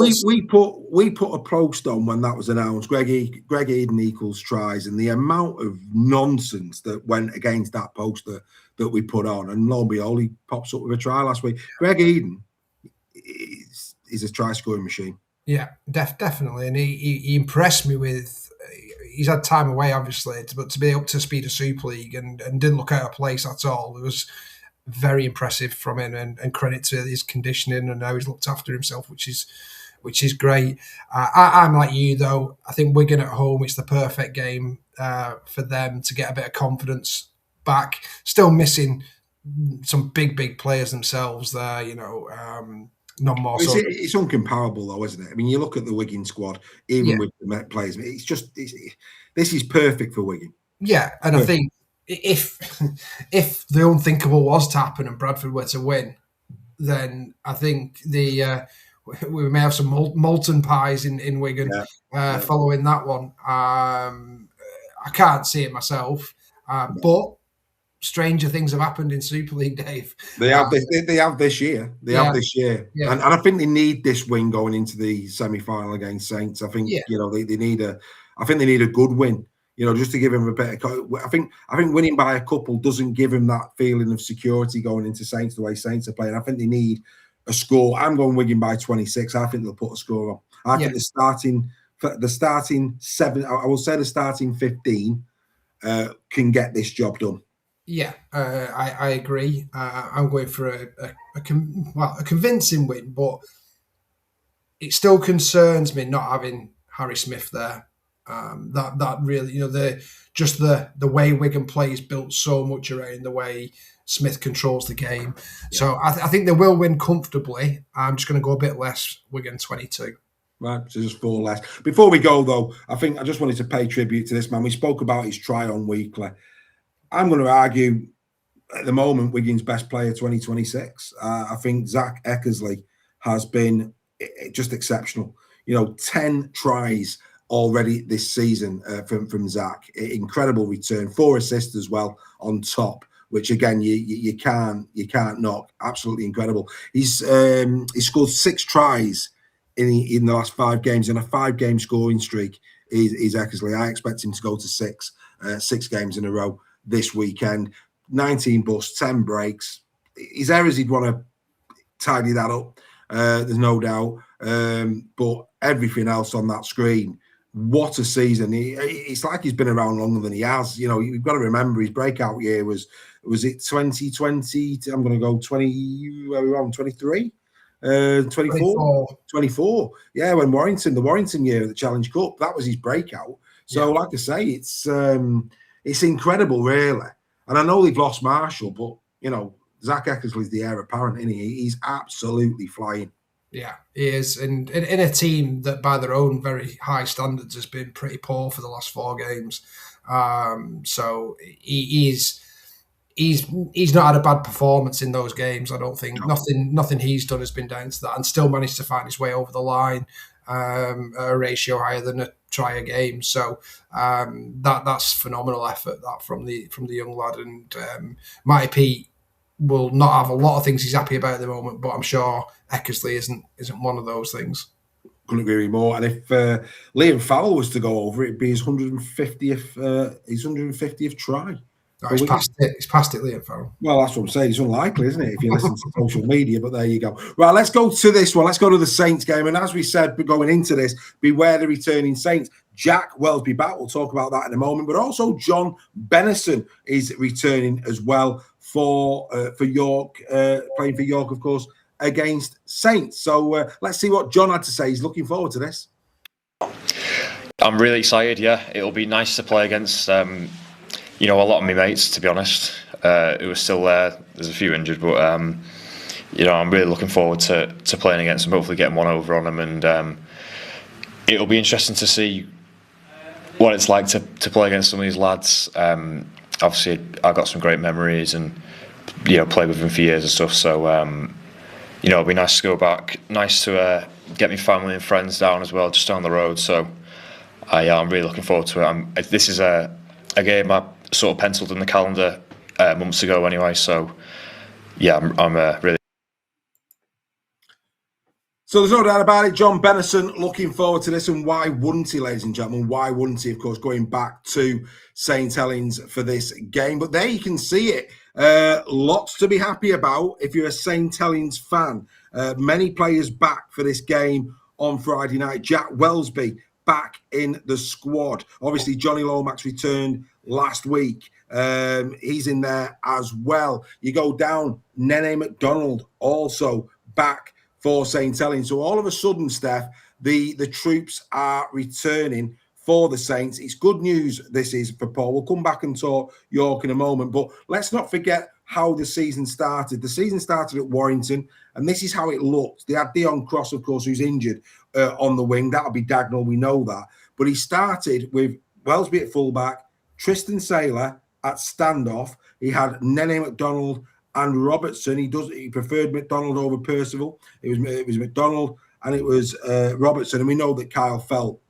put a post on when that was announced. Greg Eden equals tries, and the amount of nonsense that went against that poster that we put on, and lo and behold, he pops up with a try last week. Greg Eden is a try scoring machine. Yeah, definitely, and he impressed me with. He's had time away, obviously, but to be up to speed of Super League and didn't look out of place at all. It was very impressive from him, and credit to his conditioning and how he's looked after himself, which is great. I'm like you though. I think Wigan at home, it's the perfect game for them to get a bit of confidence back. Still missing some big players themselves there, you know. None more. It's uncomparable though, isn't it? I mean, you look at the Wigan squad, even with the Met players. This is perfect for Wigan. Yeah, and I think if the unthinkable was to happen and Bradford were to win, then I think we may have some molten pies in Wigan following that one. I can't see it myself, but stranger things have happened in Super League, Dave. They have this year. Yeah. And I think they need this win going into the semi-final against Saints. I think you know they need a good win. You know, just to give him a better. I think winning by a couple doesn't give him that feeling of security going into Saints the way Saints are playing. I think they need a score. I'm going Wigan by 26. I think they'll put a score on. I think the starting 7. I will say the starting 15 can get this job done. Yeah, I agree. I'm going for a convincing win, but it still concerns me not having Harry Smith there. That really, you know, the way Wigan plays built so much around the way Smith controls the game. Yeah. So I think they will win comfortably. I'm just going to go a bit less. Wigan 22. Right, so just 4 less. Before we go though, I think I just wanted to pay tribute to this man. We spoke about his try on weekly. I'm going to argue at the moment Wigan's best player 2026. I think Zach Eckersley has been just exceptional. You know, 10 tries already this season from Zach. Incredible return, 4 assists as well on top, which again you can't knock. Absolutely incredible. He's scored 6 tries in the last 5 games, in a 5-game scoring streak. Is Eckersley. I expect him to go to 6 games in a row this weekend. 19 busts, 10 breaks. His errors, he'd want to tidy that up. There's no doubt. But everything else on that screen, what a season. It's like he's been around longer than he has. You know, you've got to remember his breakout year was it 2020? I'm going to go 20, where are we on, 23? 24. Yeah, when the Warrington year of the Challenge Cup, that was his breakout. So, like I say, it's incredible, really. And I know they've lost Marshall, but, you know, Zach Eckersley's the heir apparent, isn't he? He's absolutely flying. Yeah, he is. And in a team that, by their own very high standards, has been pretty poor for the last 4 games. So he's not had a bad performance in those games, I don't think. No. Nothing he's done has been down to that, and still managed to find his way over the line, a ratio higher than a try a game. So that's phenomenal effort that from the young lad. And Matty Pete will not have a lot of things he's happy about at the moment, but I'm sure Eckersley isn't one of those things. Couldn't agree more. And if Liam Farrell was to go over, it'd be his 150th try. No, he's past it, Liam Farrell. Well, that's what I'm saying. It's unlikely, isn't it, if you listen to social media? But there you go. Right, let's go to this one. Let's go to the Saints game. And as we said, going into this, beware the returning Saints. Jack Welsby back. We'll talk about that in a moment. But also John Bennison is returning as well for York, playing for York, of course, against Saints. So let's see what John had to say. He's looking forward to this. I'm really excited, yeah. It'll be nice to play against... a lot of my mates, to be honest, who are still there. There's a few injured, but I'm really looking forward to playing against them. Hopefully, getting one over on them, and it'll be interesting to see what it's like to play against some of these lads. Obviously, I got some great memories, and played with them for years and stuff. So it'll be nice to go back. Nice to get my family and friends down as well, just down the road. So I'm really looking forward to it. This is a game I sort of penciled in the calendar months ago anyway, so yeah, I'm really... So there's no doubt about it. John Bennison looking forward to this, and why wouldn't he, ladies and gentlemen? Why wouldn't he? Of course, going back to St Helens for this game. But there you can see it. Lots to be happy about if you're a St Helens fan. Many players back for this game on Friday night. Jack Welsby back in the squad. Obviously, Johnny Lomax returned last week. He's in there as well. You go down, Nene McDonald also back for St Helens. So all of a sudden, Steph, the troops are returning for the Saints. It's good news, this is, for Paul. We'll come back and talk York in a moment, but let's not forget how the season started. The season started at Warrington, and this is how it looked. They had Dion Cross, of course, who's injured on the wing. That'll be Dagnall, we know that. But he started with Welsby at fullback, Tristan Saylor at standoff. He had Nene McDonald and Robertson. He preferred McDonald over Percival. It was McDonald and it was Robertson. And we know that Kyle Felt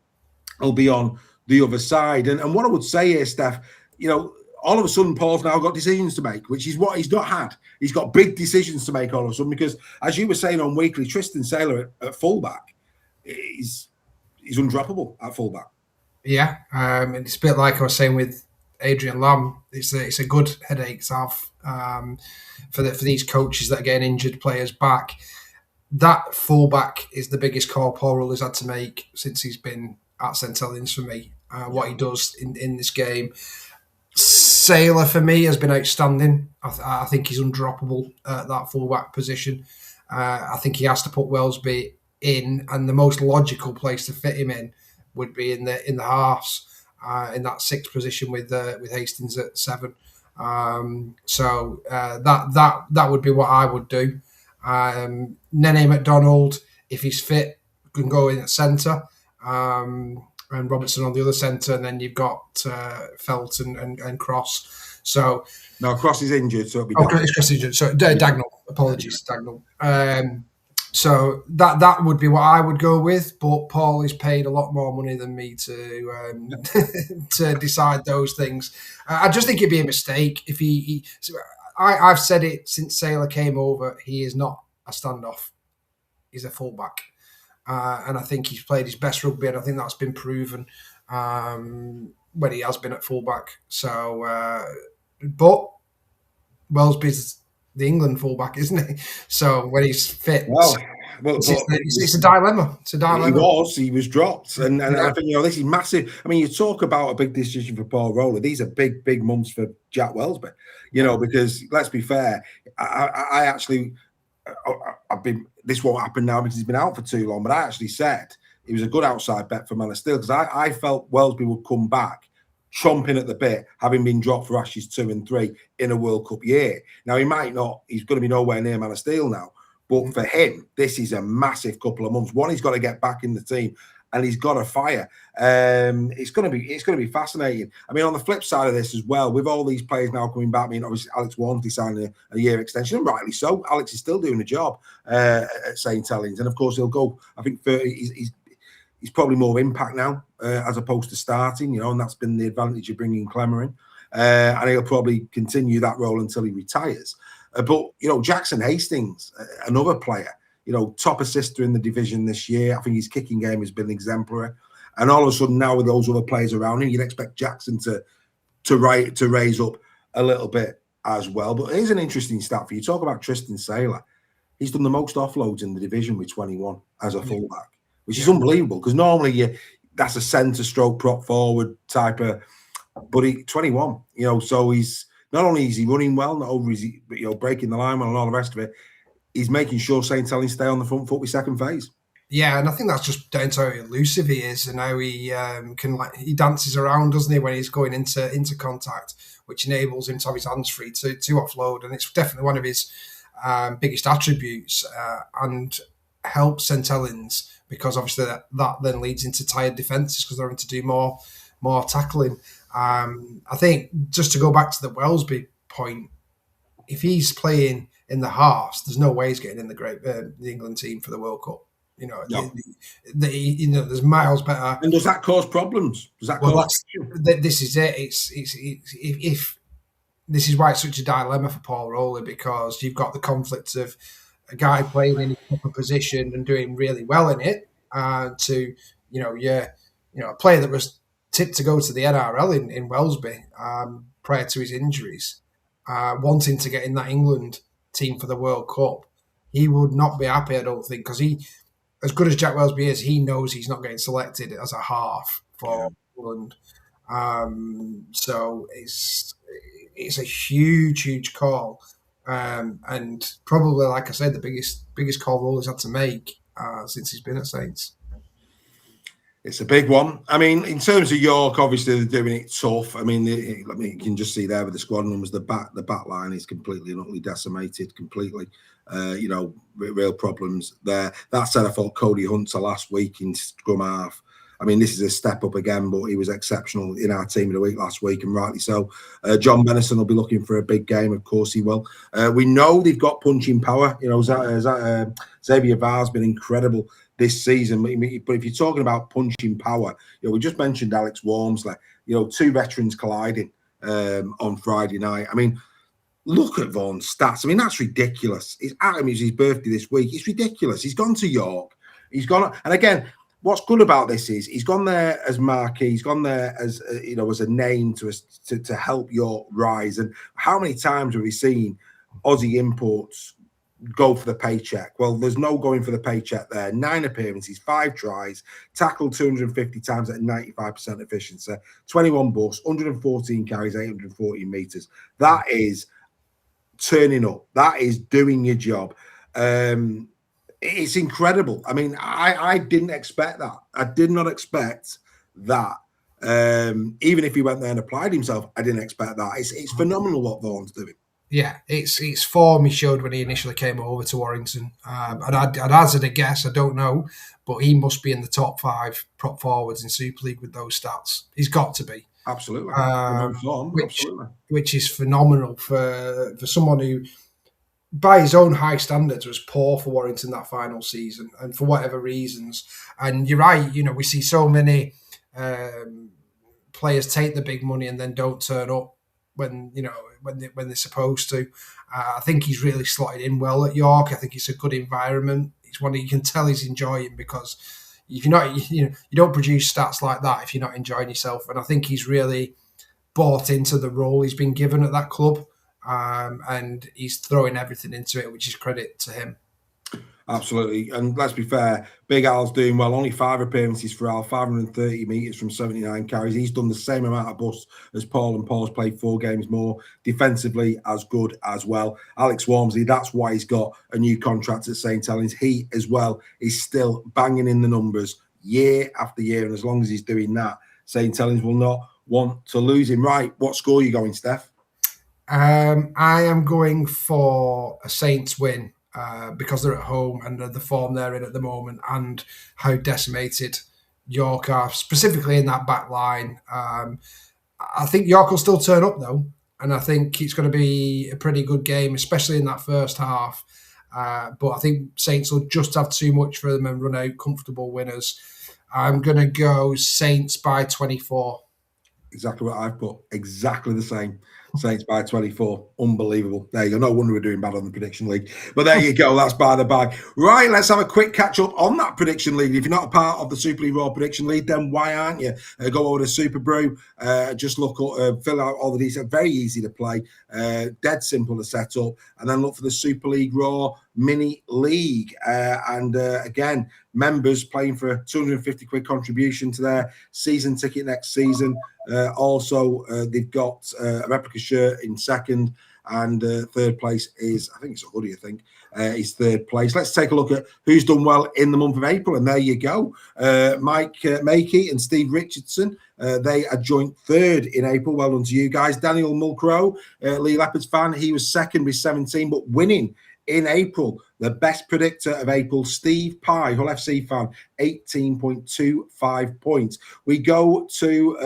will be on the other side. And what I would say here, Steph, all of a sudden Paul's now got decisions to make, which is what he's not had. He's got big decisions to make all of a sudden because, as you were saying on Weekly, Tristan Saylor at fullback is undroppable at fullback. Yeah, it's a bit like I was saying with Adrian Lamb. It's a good headache to have for these coaches that are getting injured players back. That fullback is the biggest call Paul Rull has had to make since he's been at St Helens for me. What he does in this game. Saylor for me has been outstanding. I think he's undroppable at that fullback position. I think he has to put Welsby in, and the most logical place to fit him in would be in the halves, in that sixth position with Hastings at 7. So that would be what I would do. Nene McDonald, if he's fit, can go in at centre. And Robertson on the other centre, and then you've got Felt and Cross. So no, Cross is injured, so it'll be Cross is injured. So Dagnall, apologies, Dagnall. So that would be what I would go with. But Paul is paid a lot more money than me to to decide those things. I just think it'd be a mistake if I've said it since Saylor came over. He is not a standoff. He's a fullback. And I think he's played his best rugby, and I think that's been proven when he has been at fullback. So, but Welsby's the England fullback, isn't he? So when he's fit, it's a dilemma. It's a dilemma. He was dropped, and I think this is massive. I mean, you talk about a big decision for Paul Rowler. These are big months for Jack Welsby. Because let's be fair, I actually. This won't happen now because he's been out for too long, but I actually said it was a good outside bet for Man of Steel because I felt Welsby would come back chomping at the bit, having been dropped for Ashes 2 and 3 in a World Cup year. Now, he's going to be nowhere near Man of Steel now, but for him, this is a massive couple of months. One, he's got to get back in the team, and he's got to fire. It's going to be fascinating. I mean, on the flip side of this as well, with all these players now coming back, I mean, obviously Alex Warmsley signed a year extension, and rightly so. Alex is still doing a job at St Helens, and of course he'll go. I think he's probably more impact now as opposed to starting, and that's been the advantage of bringing Clemmer in, and he'll probably continue that role until he retires. But Jackson Hastings, another player. Top assister in the division this year. I think his kicking game has been exemplary. And all of a sudden now with those other players around him, you'd expect Jackson to raise up a little bit as well. But here's an interesting stat for you. Talk about Tristan Saylor. He's done the most offloads in the division with 21 as a fullback, which is unbelievable because normally that's a centre stroke prop forward type of, but 21, so he's not only is he running well, not only is he breaking the line well and all the rest of it, he's making sure St Helens stay on the front foot with second phase. Yeah, and I think that's just down to how elusive he is and how he he dances around, doesn't he, when he's going into contact, which enables him to have his hands free to offload, and it's definitely one of his biggest attributes and helps St Helens because obviously that then leads into tired defences because they're having to do more tackling. I think just to go back to the Welsby point, if he's playing in the halves, there's no way he's getting in the England team for the World Cup. There's miles better. And does that cause problems? This is it. If this is why it's such a dilemma for Paul Rowley because you've got the conflict of a guy playing in his proper position and doing really well in it, to a player that was tipped to go to the NRL in Welsby prior to his injuries, wanting to get in that England team for the World Cup. He would not be happy, I don't think, because as good as Jack Welsby is, he knows he's not getting selected as a half for England. So it's a huge call, and probably, like I said, the biggest call Roller's had to make since he's been at Saints. It's a big one. I mean, in terms of York, obviously they're doing it tough. I mean, you can just see there with the squad numbers, the back line is completely and utterly decimated, completely. Real problems there. That said, I thought Cody Hunter last week in scrum half. I mean, this is a step up again, but he was exceptional in our team of the week last week, and rightly so. John Benison will be looking for a big game. Of course he will. We know they've got punching power. Xavier Var's been incredible this season. But if you're talking about punching power, we just mentioned Alex Walmsley. Two veterans colliding on Friday night. I mean, look at Vaughan's stats. I mean, that's ridiculous. It's his birthday this week. It's ridiculous. He's gone to York. He's gone, and again, what's good about this is he's gone there as marquee. He's gone there as as a name to help York rise. And how many times have we seen Aussie imports go for the paycheck? Well, there's no going for the paycheck there. 9 appearances, 5 tries, tackled 250 times at 95% efficiency, 21 busts, 114 carries, 814 meters. That is turning up. That is doing your job. It's incredible. I mean, I didn't expect that. I did not expect that. Even if he went there and applied himself, I didn't expect that. It's phenomenal what Vaughan's doing. Yeah, it's form he showed when he initially came over to Warrington. And I'd hazard a guess, I don't know, but he must be in the top 5 prop forwards in Super League with those stats. He's got to be. Absolutely. Which is phenomenal for someone who, by his own high standards, was poor for Warrington that final season, and for whatever reasons. And you're right, we see so many players take the big money and then don't turn up when they're supposed to. I think he's really slotted in well at York. I think it's a good environment. It's one that you can tell he's enjoying, because if you're not, you don't produce stats like that if you're not enjoying yourself. And I think he's really bought into the role he's been given at that club. And he's throwing everything into it, which is credit to him. Absolutely. And let's be fair, Big Al's doing well. Only 5 appearances for Al, 530 metres from 79 carries. He's done the same amount of busts as Paul, and Paul's played 4 games more. Defensively, as good as well. Alex Walmsley, that's why he's got a new contract at St. Helens. He, as well, is still banging in the numbers year after year. And as long as he's doing that, St. Helens will not want to lose him. Right, what score are you going, Steph? I am going for a Saints win because they're at home and the form they're in at the moment, and how decimated York are, specifically in that back line. I think York will still turn up though, and I think it's going to be a pretty good game, especially in that first half. But I think Saints will just have too much for them and run out comfortable winners. I'm going to go Saints by 24. Exactly what I've put. Exactly the same. Saints by 24. Unbelievable. There you go. No wonder we're doing bad on the prediction league. But there you go. That's by the by. Right, let's have a quick catch up on that prediction league. If you're not a part of the Super League Raw prediction league, then why aren't you? Go over to Super Brew. Just look up, fill out all the details. Very easy to play. Dead simple to set up. And then look for the Super League Raw mini league. Again, members playing for a £250 contribution to their season ticket next season. Also, they've got a replica shirt in second, and third place is, I think it's a hoodie, is third place. Let's take a look at who's done well in the month of April, and there you go. Mike Makey and Steve Richardson, they are joint third in April. Well done to you guys. Daniel Mulcrow, Leigh Leopards fan, he was second with 17, but winning in April. The best predictor of April, Steve Pye, Hull FC fan, 18.25 points. We go to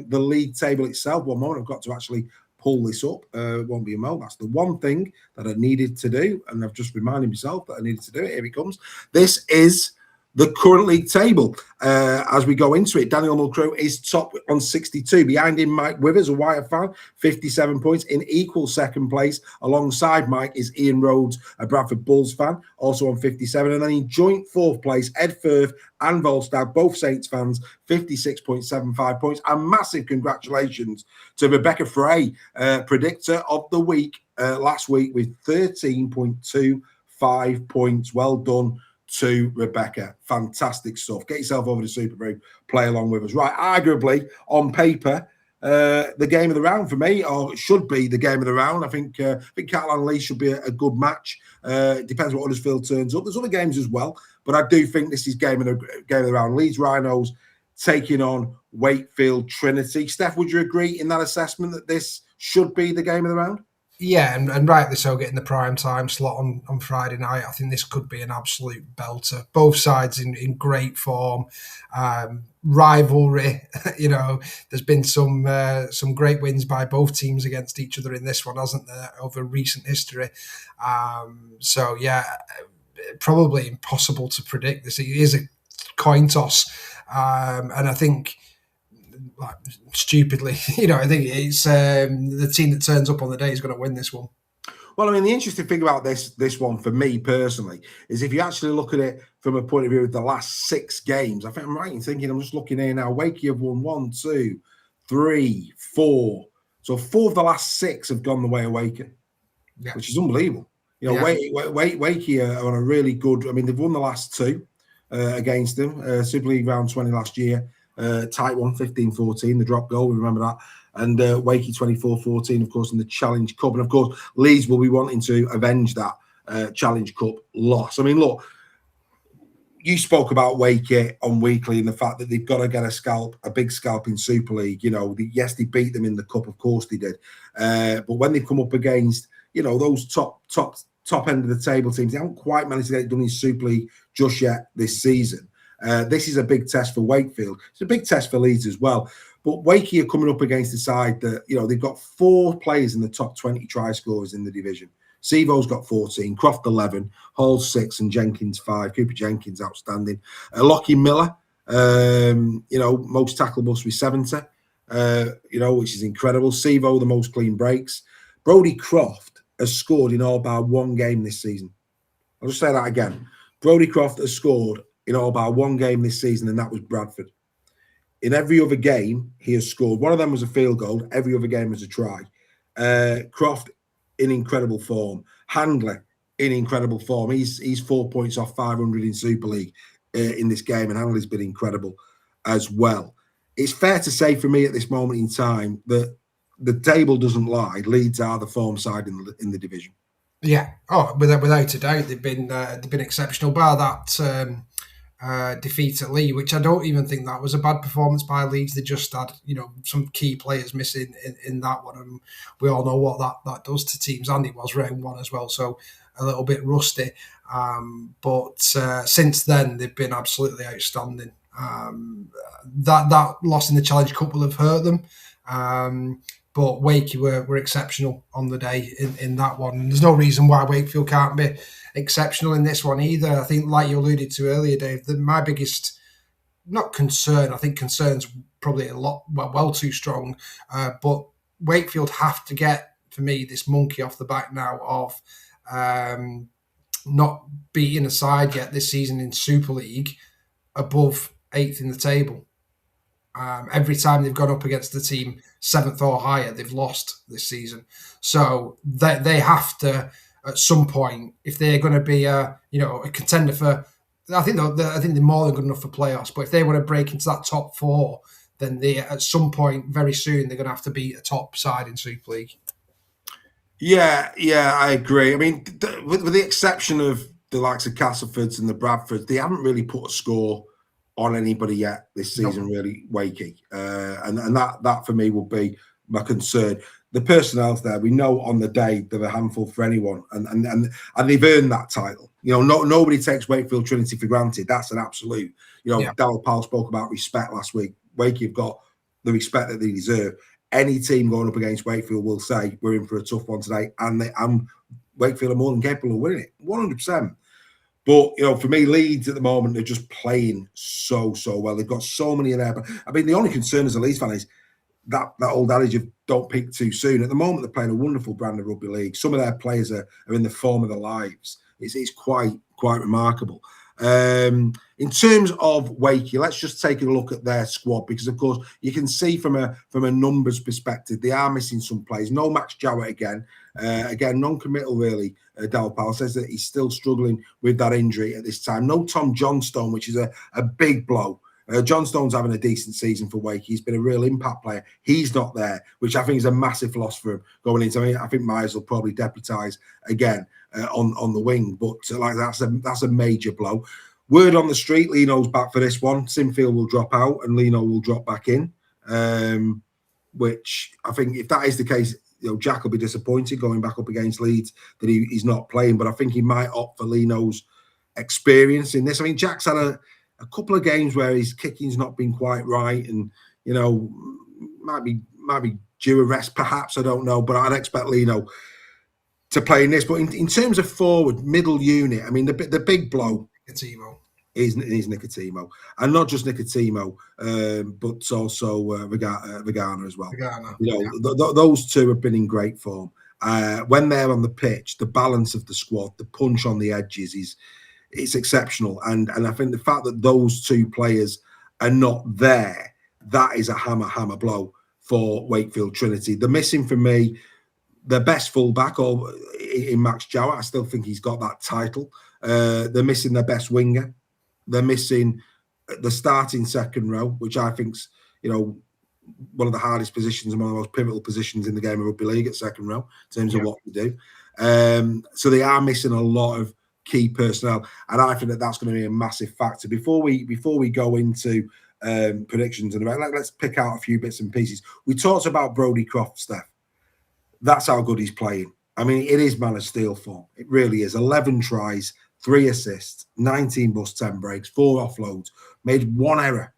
the league table itself. One moment, I've got to actually pull this up. It won't be a mo. That's the one thing that I needed to do, and I've just reminded myself that I needed to do it. Here it comes. This is the current league table. As we go into it, Daniel Mulgrew is top on 62. Behind him, Mike Withers, a Wyatt fan, 57 points. In equal second place, alongside Mike, is Ian Rhodes, a Bradford Bulls fan, also on 57. And then in joint fourth place, Ed Firth and Volstagg, both Saints fans, 56.75 points. And massive congratulations to Rebecca Frey, predictor of the week last week, with 13.25 points. Well done to Rebecca. Fantastic stuff. Get yourself over to Super Brew, play along with us. Right, arguably, on paper, the game of the round for me, or should be the game of the round. I think Catalan Leigh should be a good match. It depends what Huddersfield turns up. There's other games as well, but I do think this is game of the round. Leeds Rhinos taking on Wakefield Trinity. Steph, would you agree in that assessment that this should be the game of the round? Yeah, and rightly so, getting the prime time slot on Friday night. I think this could be an absolute belter. Both sides in great form. Rivalry, there's been some great wins by both teams against each other in this one, hasn't there, over recent history. So, yeah, probably impossible to predict this. It is a coin toss. And I think, like, stupidly, I think it's the team that turns up on the day is going to win this one. Well, I mean, the interesting thing about this one for me personally is if you actually look at it from a point of view of the last 6 games, I think I'm right in thinking, I'm just looking here now, Wakey have won 1, 2, 3, 4. So 4 of the last 6 have gone the way of Wakey, which is unbelievable. Wakey are on a really good, I mean, they've won the last 2 against them. Super League round 20 last year. Tight one, 15-14, the drop goal, we remember that. And Wakey 24-14, of course, in the Challenge Cup. And, of course, Leeds will be wanting to avenge that Challenge Cup loss. I mean, look, you spoke about Wakey on Weekly and the fact that they've got to get a big scalp in Super League. Yes, they beat them in the Cup, of course they did. But when they've come up against, those top end of the table teams, they haven't quite managed to get it done in Super League just yet this season. This is a big test for Wakefield. It's a big test for Leeds as well. But Wakey are coming up against the side that, they've got 4 players in the top 20 try scorers in the division. Sevo's got 14, Croft 11, Hall 6, and Jenkins 5. Cooper Jenkins, outstanding. Lockie Miller, most tackle busts with 70, which is incredible. Sevo, the most clean breaks. Brodie Croft has scored in all bar 1 game this season. I'll just say that again. Brodie Croft has scored in all bar 1 game this season, and that was Bradford. In every other game, he has scored. One of them was a field goal. Every other game was a try. Croft in incredible form. Handler in incredible form. He's 4 points off 500 in Super League in this game, and Handler's been incredible as well. It's fair to say for me at this moment in time that the table doesn't lie. Leeds are the form side in the division. Yeah. Oh, without a doubt, they've been exceptional. Bar that defeat at Leigh, which I don't even think that was a bad performance by Leeds. They just had, some key players missing in that one, and we all know what that does to teams. And it was round 1 as well, so a little bit rusty. But since then, they've been absolutely outstanding. That loss in the Challenge Cup will have hurt them. But Wakey were exceptional on the day in that one. And there's no reason why Wakefield can't be exceptional in this one either. I think, like you alluded to earlier, Dave, that my biggest, not concern, I think concern's probably well too strong, but Wakefield have to get, for me, this monkey off the back now of not beating a side yet this season in Super League above 8th in the table. Every time they've gone up against the team 7th or higher, they've lost this season. So they have to, at some point, if they're going to be a contender for, I think they're more than good enough for playoffs. But if they want to break into that top 4, then they, at some point very soon, they're going to have to beat a top side in Super League. Yeah, I agree. I mean, with the exception of the likes of Castlefords and the Bradfords, they haven't really put a score on anybody yet this season, really, Wakey. And that for me will be my concern. The personnel's there. We know on the day they're a handful for anyone, and they've earned that title. Nobody takes Wakefield Trinity for granted. That's an absolute. Darryl Powell spoke about respect last week. Wakey have got the respect that they deserve. Any team going up against Wakefield will say we're in for a tough one today, and Wakefield are more than capable of winning it, 100%. But, for me, Leeds at the moment, they're just playing so well. They've got so many in there. But, I mean, the only concern as a Leeds fan is that old adage of don't peak too soon. At the moment, they're playing a wonderful brand of rugby league. Some of their players are in the form of their lives. It's quite remarkable. In terms of Wakey, let's just take a look at their squad, because of course you can see from a numbers perspective they are missing some players. No Max Jowett again, non-committal really. Dal Powell says that he's still struggling with that injury at this time. No Tom Johnstone, which is a big blow. Johnstone's having a decent season for Wakey. He's been a real impact player. He's not there, which I think is a massive loss for him going into. I think Myers will probably deputise again on the wing, but that's a major blow. Word on the street, Lino's back for this one. Sinfield will drop out and Lino will drop back in, which I think if that is the case, Jack will be disappointed going back up against Leeds that he's not playing, but I think he might opt for Lino's experience in this. I mean, Jack's had a couple of games where his kicking's not been quite right and, might be due a rest perhaps, I don't know, but I'd expect Lino to play in this. But in terms of forward, middle unit, I mean, the big blow is Nicotimo, and not just Nicotimo, but also Vigana as well. Those two have been in great form. When they're on the pitch, the balance of the squad, the punch on the edges it's exceptional. And I think the fact that those two players are not there, that is a hammer blow for Wakefield Trinity. They're missing for me their best fullback, or in Max Jowett. I still think he's got that title. They're missing their best winger. They're missing the starting second row, which I think's one of the hardest positions and one of the most pivotal positions in the game of rugby league at second row in terms of what to do. So they are missing a lot of key personnel, and I think that's going to be a massive factor. Before we go into predictions and let's pick out a few bits and pieces. We talked about Brodie Croft, Steph. That's how good he's playing. I mean, it is man of steel form. It really is. 11 tries, 3 assists, 19 bust, 10 breaks, 4 offloads. Made one error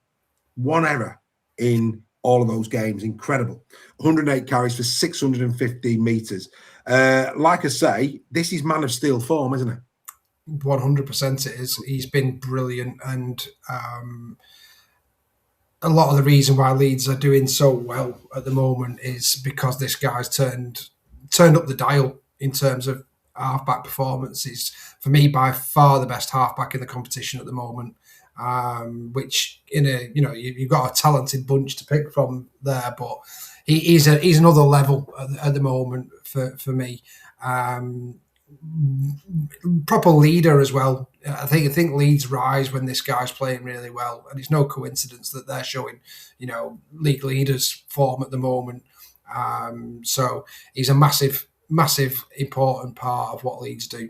in all of those games. Incredible. 108 carries for 615 metres. Like I say, this is man of steel form, isn't it? 100% it is. He's been brilliant, and a lot of the reason why Leeds are doing so well at the moment is because this guy's turned up the dial in terms of halfback performances. For me, by far the best halfback in the competition at the moment. Which you've got a talented bunch to pick from there, but he's another level at the moment for me. Proper leader as well. I think Leeds rise when this guy's playing really well, and it's no coincidence that they're showing, league leaders form at the moment. So he's a massive important part of what Leeds do.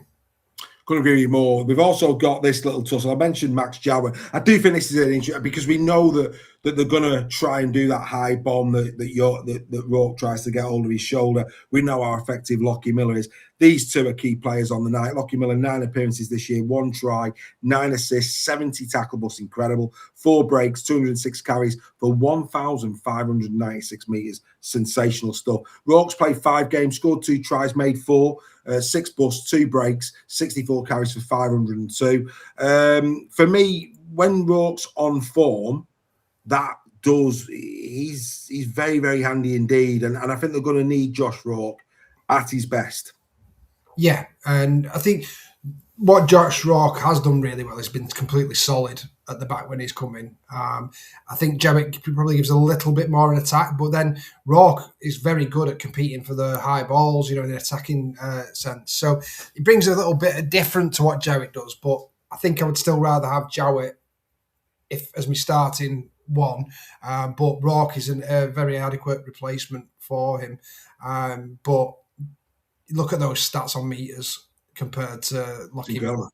Couldn't agree with you more. We've also got this little tussle. I mentioned Max Jowett. I do think this is an interesting, because we know that they're going to try and do that high bomb that Rourke tries to get hold of his shoulder. We know how effective Lockie Miller is. These two are key players on the night. Lockie Miller, 9 appearances this year, 1 try, 9 assists, 70 tackle busts, incredible. 4 breaks, 206 carries for 1,596 metres. Sensational stuff. Rourke's played 5 games, scored 2 tries, made 4. 6 busts, 2 breaks, 64 carries for 502. For me, when Rourke's on form, he's very, very handy indeed. And I think they're going to need Josh Rourke at his best. Yeah, and I think what Josh Rourke has done really well has been completely solid at the back when he's coming. I think Jowett probably gives a little bit more in attack, but then Rourke is very good at competing for the high balls, in the attacking sense. So it brings a little bit different to what Jowett does, but I think I would still rather have Jowett as my starting one, but Rourke is a very adequate replacement for him. But look at those stats on meters compared to Lockie Miller.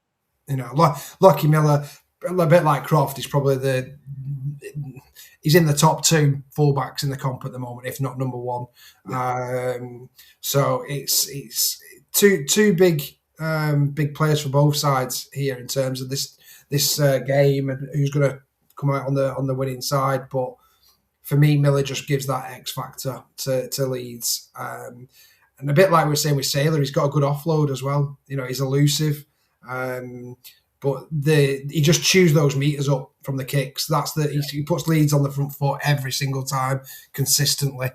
Lockie Miller, a bit like Croft, is probably he's in the top 2 fullbacks in the comp at the moment, if not number 1. Yeah. So it's two big players for both sides here in terms of this game and who's going to come out on the winning side. But for me, Miller just gives that X factor to Leeds. And a bit like we were saying with Saylor, he's got a good offload as well. He's elusive. But but he just chews those meters up from the kicks. He puts Leeds on the front foot every single time, consistently.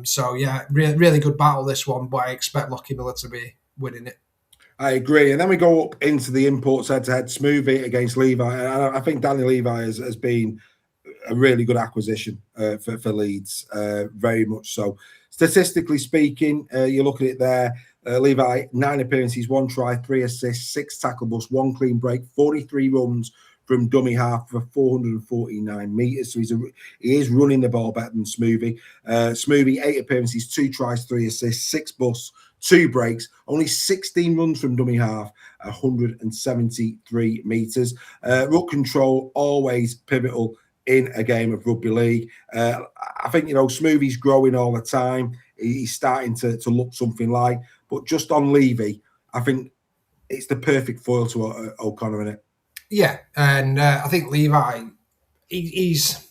So yeah, really good battle this one, but I expect Lockie Miller to be winning it. I agree. And then we go up into the imports head-to-head, Smoothie against Levi. And I think Danny Levi has been a really good acquisition for Leeds, very much so. Statistically speaking, you look at it there, Levi, 9 appearances, 1 try, 3 assists, 6 tackle busts, 1 clean break, 43 runs from dummy half for 449 metres. So he is running the ball better than Smoothie. Smoothie, 8 appearances, 2 tries, 3 assists, 6 busts, 2 breaks, only 16 runs from dummy half, 173 metres. Ruck control, always pivotal in a game of rugby league. I think, Smoothie's growing all the time. He's starting to look something like, but just on Levy, I think it's the perfect foil to O'Connor, isn't it? Yeah, and I think Levi, he's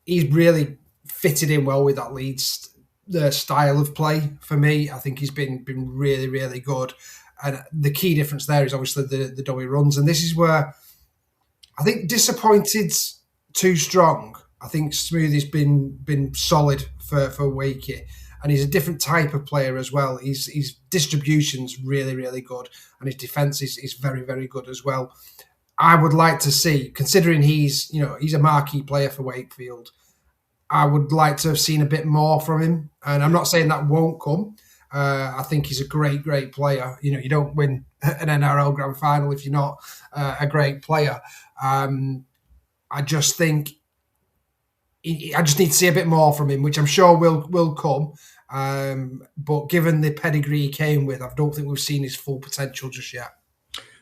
really fitted in well with that Leeds the style of play. For me, I think he's been really, really good. And the key difference there is obviously the dummy runs. And this is where I think disappointed's too strong. I think Smoothie's been solid for Wakey. And he's a different type of player as well. His distribution's really, really good. And his defence is very, very good as well. I would like to see, considering he's a marquee player for Wakefield, I would like to have seen a bit more from him. And I'm not saying that won't come. I think he's a great, great player. You don't win an NRL Grand Final if you're not a great player. I just think I just need to see a bit more from him, which I'm sure will come. But given the pedigree he came with, I don't think we've seen his full potential just yet.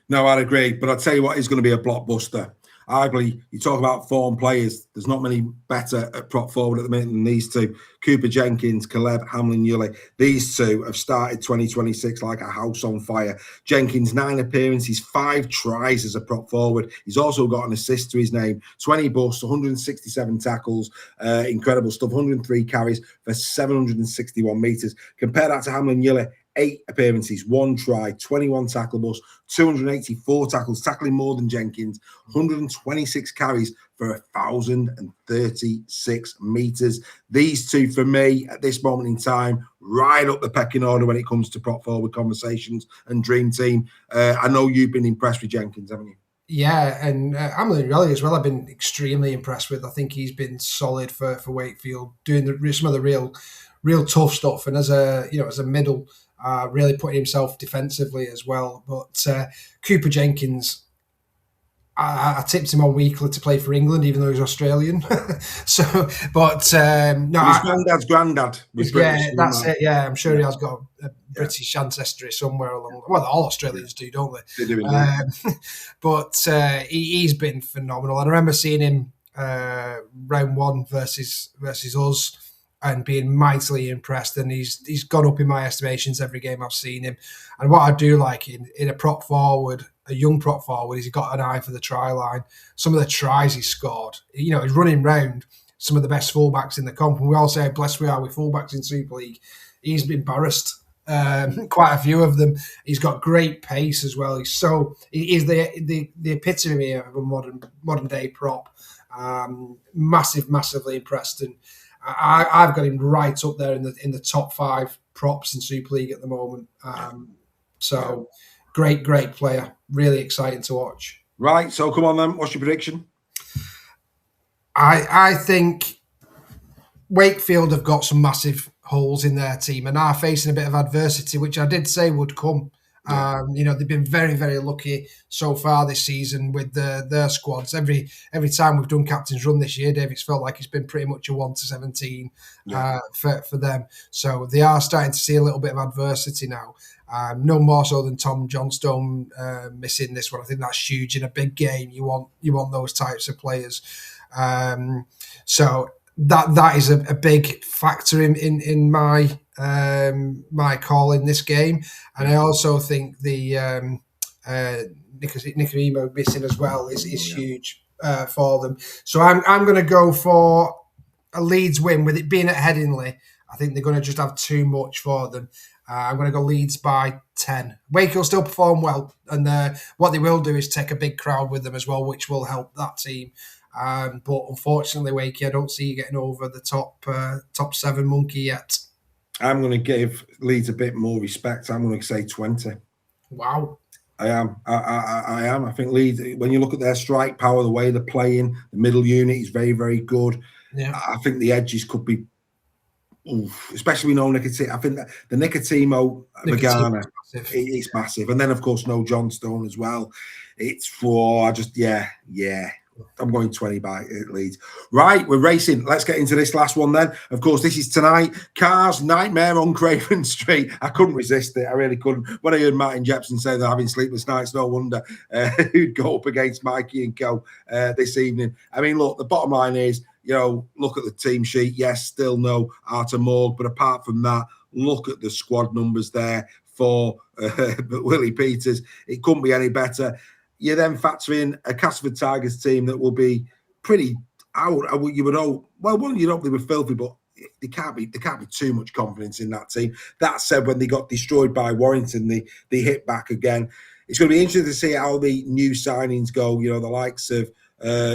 No, I'd agree. But I'll tell you what is going to be a blockbuster. Arguably, you talk about form players. There's not many better at prop forward at the minute than these two. Cooper Jenkins, Caleb Hamlin-Uele. These two have started 2026 like a house on fire. Jenkins, 9 appearances, 5 tries as a prop forward. He's also got an assist to his name. 20 busts, 167 tackles. Incredible stuff. 103 carries for 761 metres. Compare that to Hamlin-Uele. 8 appearances, 1 try, 21 tackle busts, 284 tackles, tackling more than Jenkins, 126 carries for 1,036 metres. These two, for me, at this moment in time, right up the pecking order when it comes to prop forward conversations and dream team. I know you've been impressed with Jenkins, haven't you? Yeah, and Hamlin-Uele as well, I've been extremely impressed with. I think he's been solid for Wakefield, doing some of the real tough stuff, and as a middle, really putting himself defensively as well. But Cooper Jenkins, I tipped him on weekly to play for England, even though he's Australian. No, his granddad's granddad was British. Yeah, that's it. Yeah, I'm sure he has got a British ancestry somewhere along. Well, all Australians do, don't they? They do. But he's been phenomenal. I remember seeing him round 1 versus us, and being mightily impressed, and he's gone up in my estimations every game I've seen him. And what I do like in a prop forward, a young prop forward, is he's got an eye for the try line. Some of the tries he scored, he's running round some of the best fullbacks in the comp, and we all say how blessed we are with fullbacks in Super League. He's embarrassed quite a few of them. He's got great pace as well. He's the epitome of a modern day prop. Massively impressed, and I've got him right up there in the top 5 props in Super League at the moment. So great player. Really exciting to watch. Right, so come on then. What's your prediction? I think Wakefield have got some massive holes in their team and are facing a bit of adversity, which I did say would come. Yeah. They've been very, very lucky so far this season with their squads. Every time we've done captain's run this year, Dave, it's felt like it's been pretty much a 1-17 for them. So they are starting to see a little bit of adversity now. No more so than Tom Johnstone missing this one. I think that's huge in a big game. You want those types of players. So that is a big factor in my call in this game, and I also think the Nicarimo missing as well is huge for them. So I'm going to go for a Leeds win. With it being at Headingley, I think they're going to just have too much for them. I'm going to go Leeds by 10. Wakefield still perform well, and what they will do is take a big crowd with them as well, which will help that team. But unfortunately, Wakey, I don't see you getting over the top 7 monkey yet. I'm going to give Leeds a bit more respect. I'm going to say 20. Wow. I am. I am. I think Leeds, when you look at their strike power, the way they're playing, the middle unit is very, very good. Yeah. I think the edges could be, especially with no Nicotino. I think that the Nicotino Magana, it's massive. And then, of course, no John Stone as well. It's for I'm going 20 by Leeds. Right, we're racing. Let's get into this last one then. Of course, this is tonight. Cars Nightmare on Craven Street. I couldn't resist it. I really couldn't. When I heard Martin Jepson say they're having sleepless nights, no wonder who'd go up against Mikey and co this evening. I mean, look, the bottom line is, look at the team sheet. Yes, still no Arthur Morg, but apart from that, look at the squad numbers there for Willie Peters. It couldn't be any better. You then factor in a Castleford Tigers team that will be pretty out. You would hope. Well, one, you'd hope they were filthy, but there can't be too much confidence in that team. That said, when they got destroyed by Warrington, they hit back again. It's going to be interesting to see how the new signings go. The likes of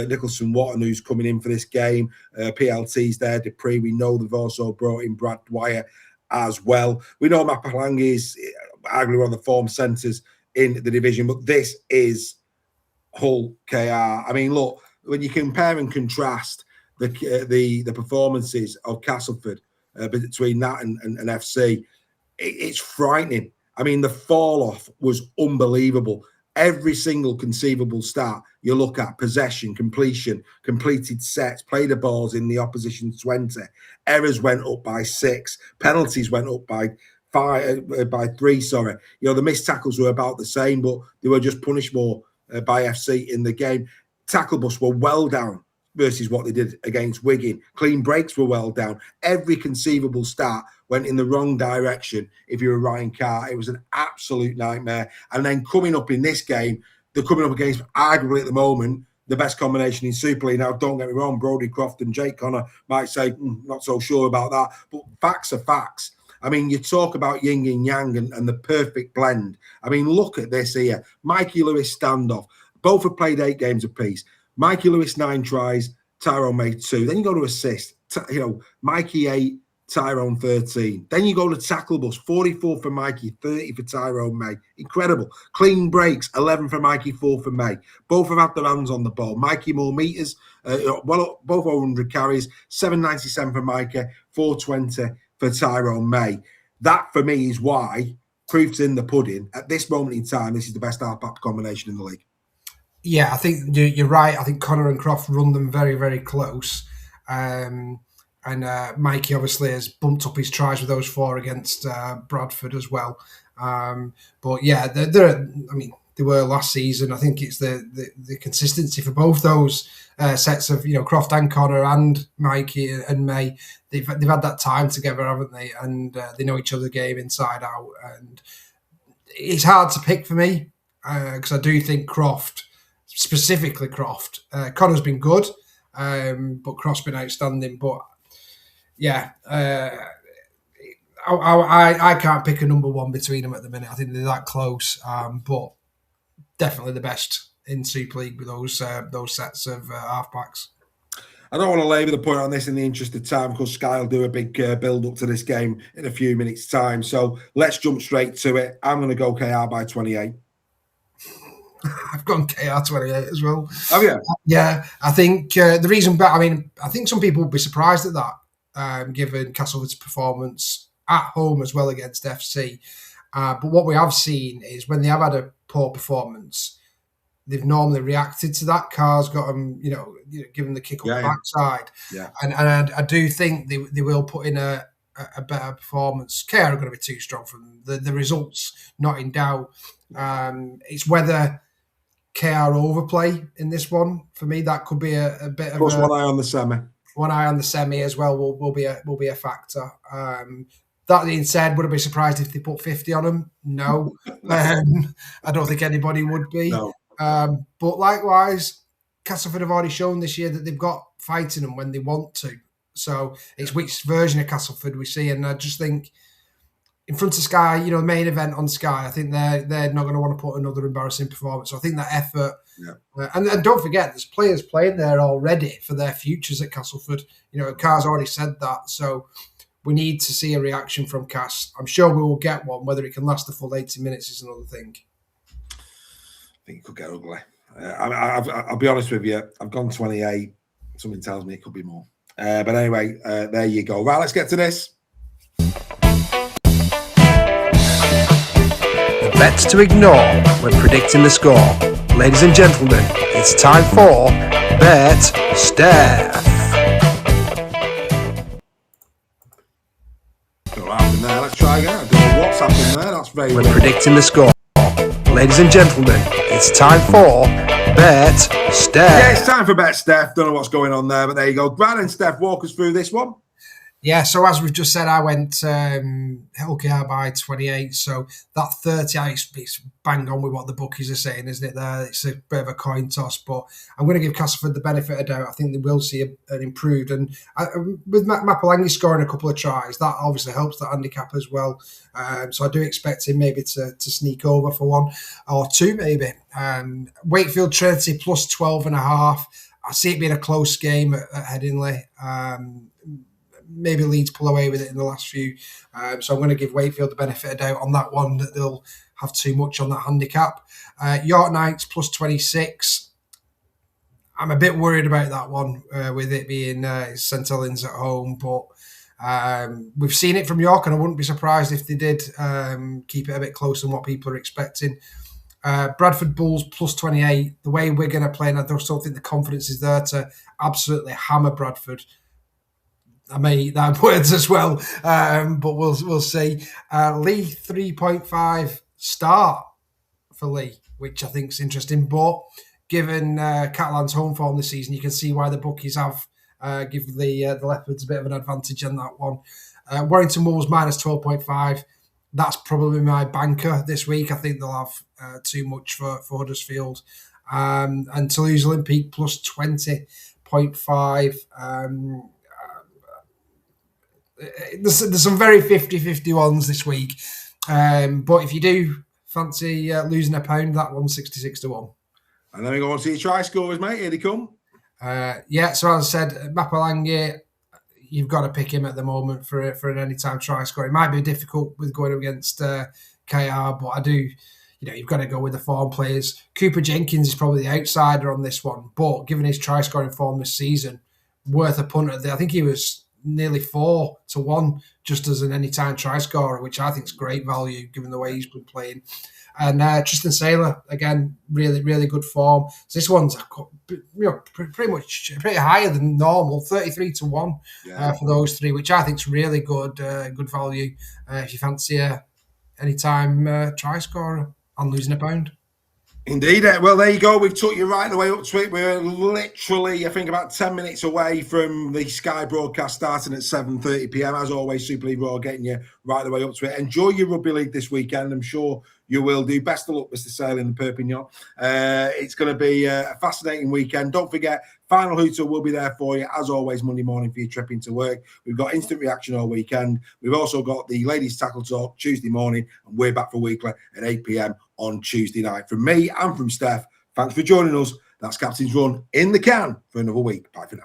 Nicholson Watton, who's coming in for this game. PLT's there, Dupree. We know they've also brought in Brad Dwyer as well. We know Mapalangi is arguably one of the form centres in the division, but this is Hull KR. I mean, look, when you compare and contrast the performances of Castleford between that and FC, it's frightening. I mean, the fall off was unbelievable. Every single conceivable stat you look at: possession, completion, completed sets, play the balls in the opposition 20, errors went up by 6, penalties went up by 3. Sorry, the missed tackles were about the same, but they were just punished more by FC in the game. Tackle bus were well down versus what they did against Wigan. Clean breaks were well down. Every conceivable stat went in the wrong direction. If you were Ryan Carr, it was an absolute nightmare. And then coming up in this game, they're coming up against arguably at the moment the best combination in Super League. Now, don't get me wrong, Brodie Croft and Jake Connor might say, not so sure about that, but facts are facts. I mean, you talk about yin and yang and the perfect blend. I mean, look at this here. Mikey Lewis standoff. Both have played 8 games apiece. Mikey Lewis 9 tries, Tyrone May 2. Then you go to assist. Mikey 8, Tyrone 13. Then you go to tackle bus, 44 for Mikey, 30 for Tyrone May. Incredible. Clean breaks, 11 for Mikey, 4 for May. Both have had their hands on the ball. Mikey more meters, both over 100 carries, 797 for Mikey, 420 for Tyrone May. That, for me, is why, proof's in the pudding. At this moment in time, this is the best half-back combination in the league. Yeah, I think you're right. I think Connor and Croft run them very, very close. And Mikey obviously has bumped up his tries with those 4 against Bradford as well. But yeah, they were last season. I think it's the consistency for both those sets of Croft and Connor and Mikey and May. They've had that time together, haven't they? And they know each other's game inside out. And it's hard to pick for me because I do think Croft. Specifically Croft. Connor's been good, but Croft's been outstanding. But yeah, I can't pick a number one between them at the minute. I think they're that close, but definitely the best in Super League with those sets of halfbacks. I don't want to labour the point on this in the interest of time because Sky will do a big build-up to this game in a few minutes' time. So let's jump straight to it. I'm going to go KR by 28. I've gone KR 28 as well. Oh, yeah? Yeah, I think the reason... I think some people would be surprised at that, given Castlewood's performance at home as well against FC. But what we have seen is when they have had a poor performance, they've normally reacted to that. Carr's got them, given the kick up the backside. Yeah. And I do think they will put in a better performance. KR are going to be too strong for them. The results, not in doubt. It's whether KR overplay in this one. For me, that could be a bit of one eye on the semi. One eye on the semi as well will be a factor. That being said, would I be surprised if they put 50 on them? No. I don't think anybody would be. No. But likewise, Castleford have already shown this year that they've got fight in them when they want to. So it's which version of Castleford we see. And I just think in front of Sky, the main event on Sky, I think they're not going to want to put another embarrassing performance. So I think that effort, and don't forget, there's players playing there already for their futures at Castleford. Carr's already said that. So we need to see a reaction from Cass. I'm sure we will get one. Whether it can last the full 80 minutes is another thing. I think it could get ugly. I'll be honest with you. I've gone 28. Something tells me it could be more. But anyway, there you go. Right, let's get to this. Bets to ignore when predicting the score. Ladies and gentlemen, it's time for Bet Steph. What happened there? Let's try again. I don't know what's happened there. That's very When predicting the score. Ladies and gentlemen, it's time for Bet Steph. Yeah, it's time for Bet Steph. Don't know what's going on there, but there you go. Brad and Steph, walk us through this one. Yeah, so as we've just said, I went LKR by 28. So that 30, it's bang on with what the bookies are saying, isn't it? There, it's a bit of a coin toss, but I'm going to give Castleford the benefit of doubt. I think they will see an improved, and with Mapalangi scoring a couple of tries, that obviously helps the handicap as well. So I do expect him maybe to sneak over for one or two, maybe. Wakefield Trinity plus 12.5. I see it being a close game at Headingley. Maybe Leeds pull away with it in the last few. So I'm going to give Wakefield the benefit of doubt on that one, that they'll have too much on that handicap. York Knights plus 26. I'm a bit worried about that one with it being St Helens at home, but we've seen it from York, and I wouldn't be surprised if they did keep it a bit closer than what people are expecting. Bradford Bulls plus 28. The way Wigan are playing, I still think the confidence is there to absolutely hammer Bradford. I may eat that words as well, but we'll see. Leigh 3.5 start for Leigh, which I think is interesting. But given Catalans' home form this season, you can see why the bookies have give the Leopards a bit of an advantage on that one. Warrington Wolves minus 12.5. That's probably my banker this week. I think they'll have too much for Huddersfield. And Toulouse Olympique plus 20.5. There's some very 50-50 ones this week. But if you do fancy losing a pound, that one's 66 to 1. And then we go on to your try scorers, mate. Here they come. So as I said, Mapalangi, you've got to pick him at the moment for an anytime try score. It might be difficult with going against KR, but I do, you've got to go with the form players. Cooper Jenkins is probably the outsider on this one, but given his try scoring form this season, worth a punt at I think he was nearly 4 to 1 just as an anytime try scorer, which I think is great value given the way he's been playing. And Tristan Saylor, again, really, really good form. So this one's pretty higher than normal, 33 to 1 for those three, which I think is really good value if you fancy a anytime try scorer and losing a pound. Indeed. Well, there you go. We've took you right the way up to it. We're literally, I think, about 10 minutes away from the Sky broadcast starting at 7:30 p.m. As always, Super League Raw getting you right the way up to it. Enjoy your rugby league this weekend. I'm sure you will do. Best of luck, Mr. Sale in the Perpignan. It's going to be a fascinating weekend. Don't forget, Final Hooter will be there for you, as always, Monday morning for your trip into work. We've got instant reaction all weekend. We've also got the Ladies Tackle Talk Tuesday morning, and we're back for weekly at 8 p.m. on Tuesday night. From me and from Steph, thanks for joining us. That's Captain's Run in the can for another week. Bye for now.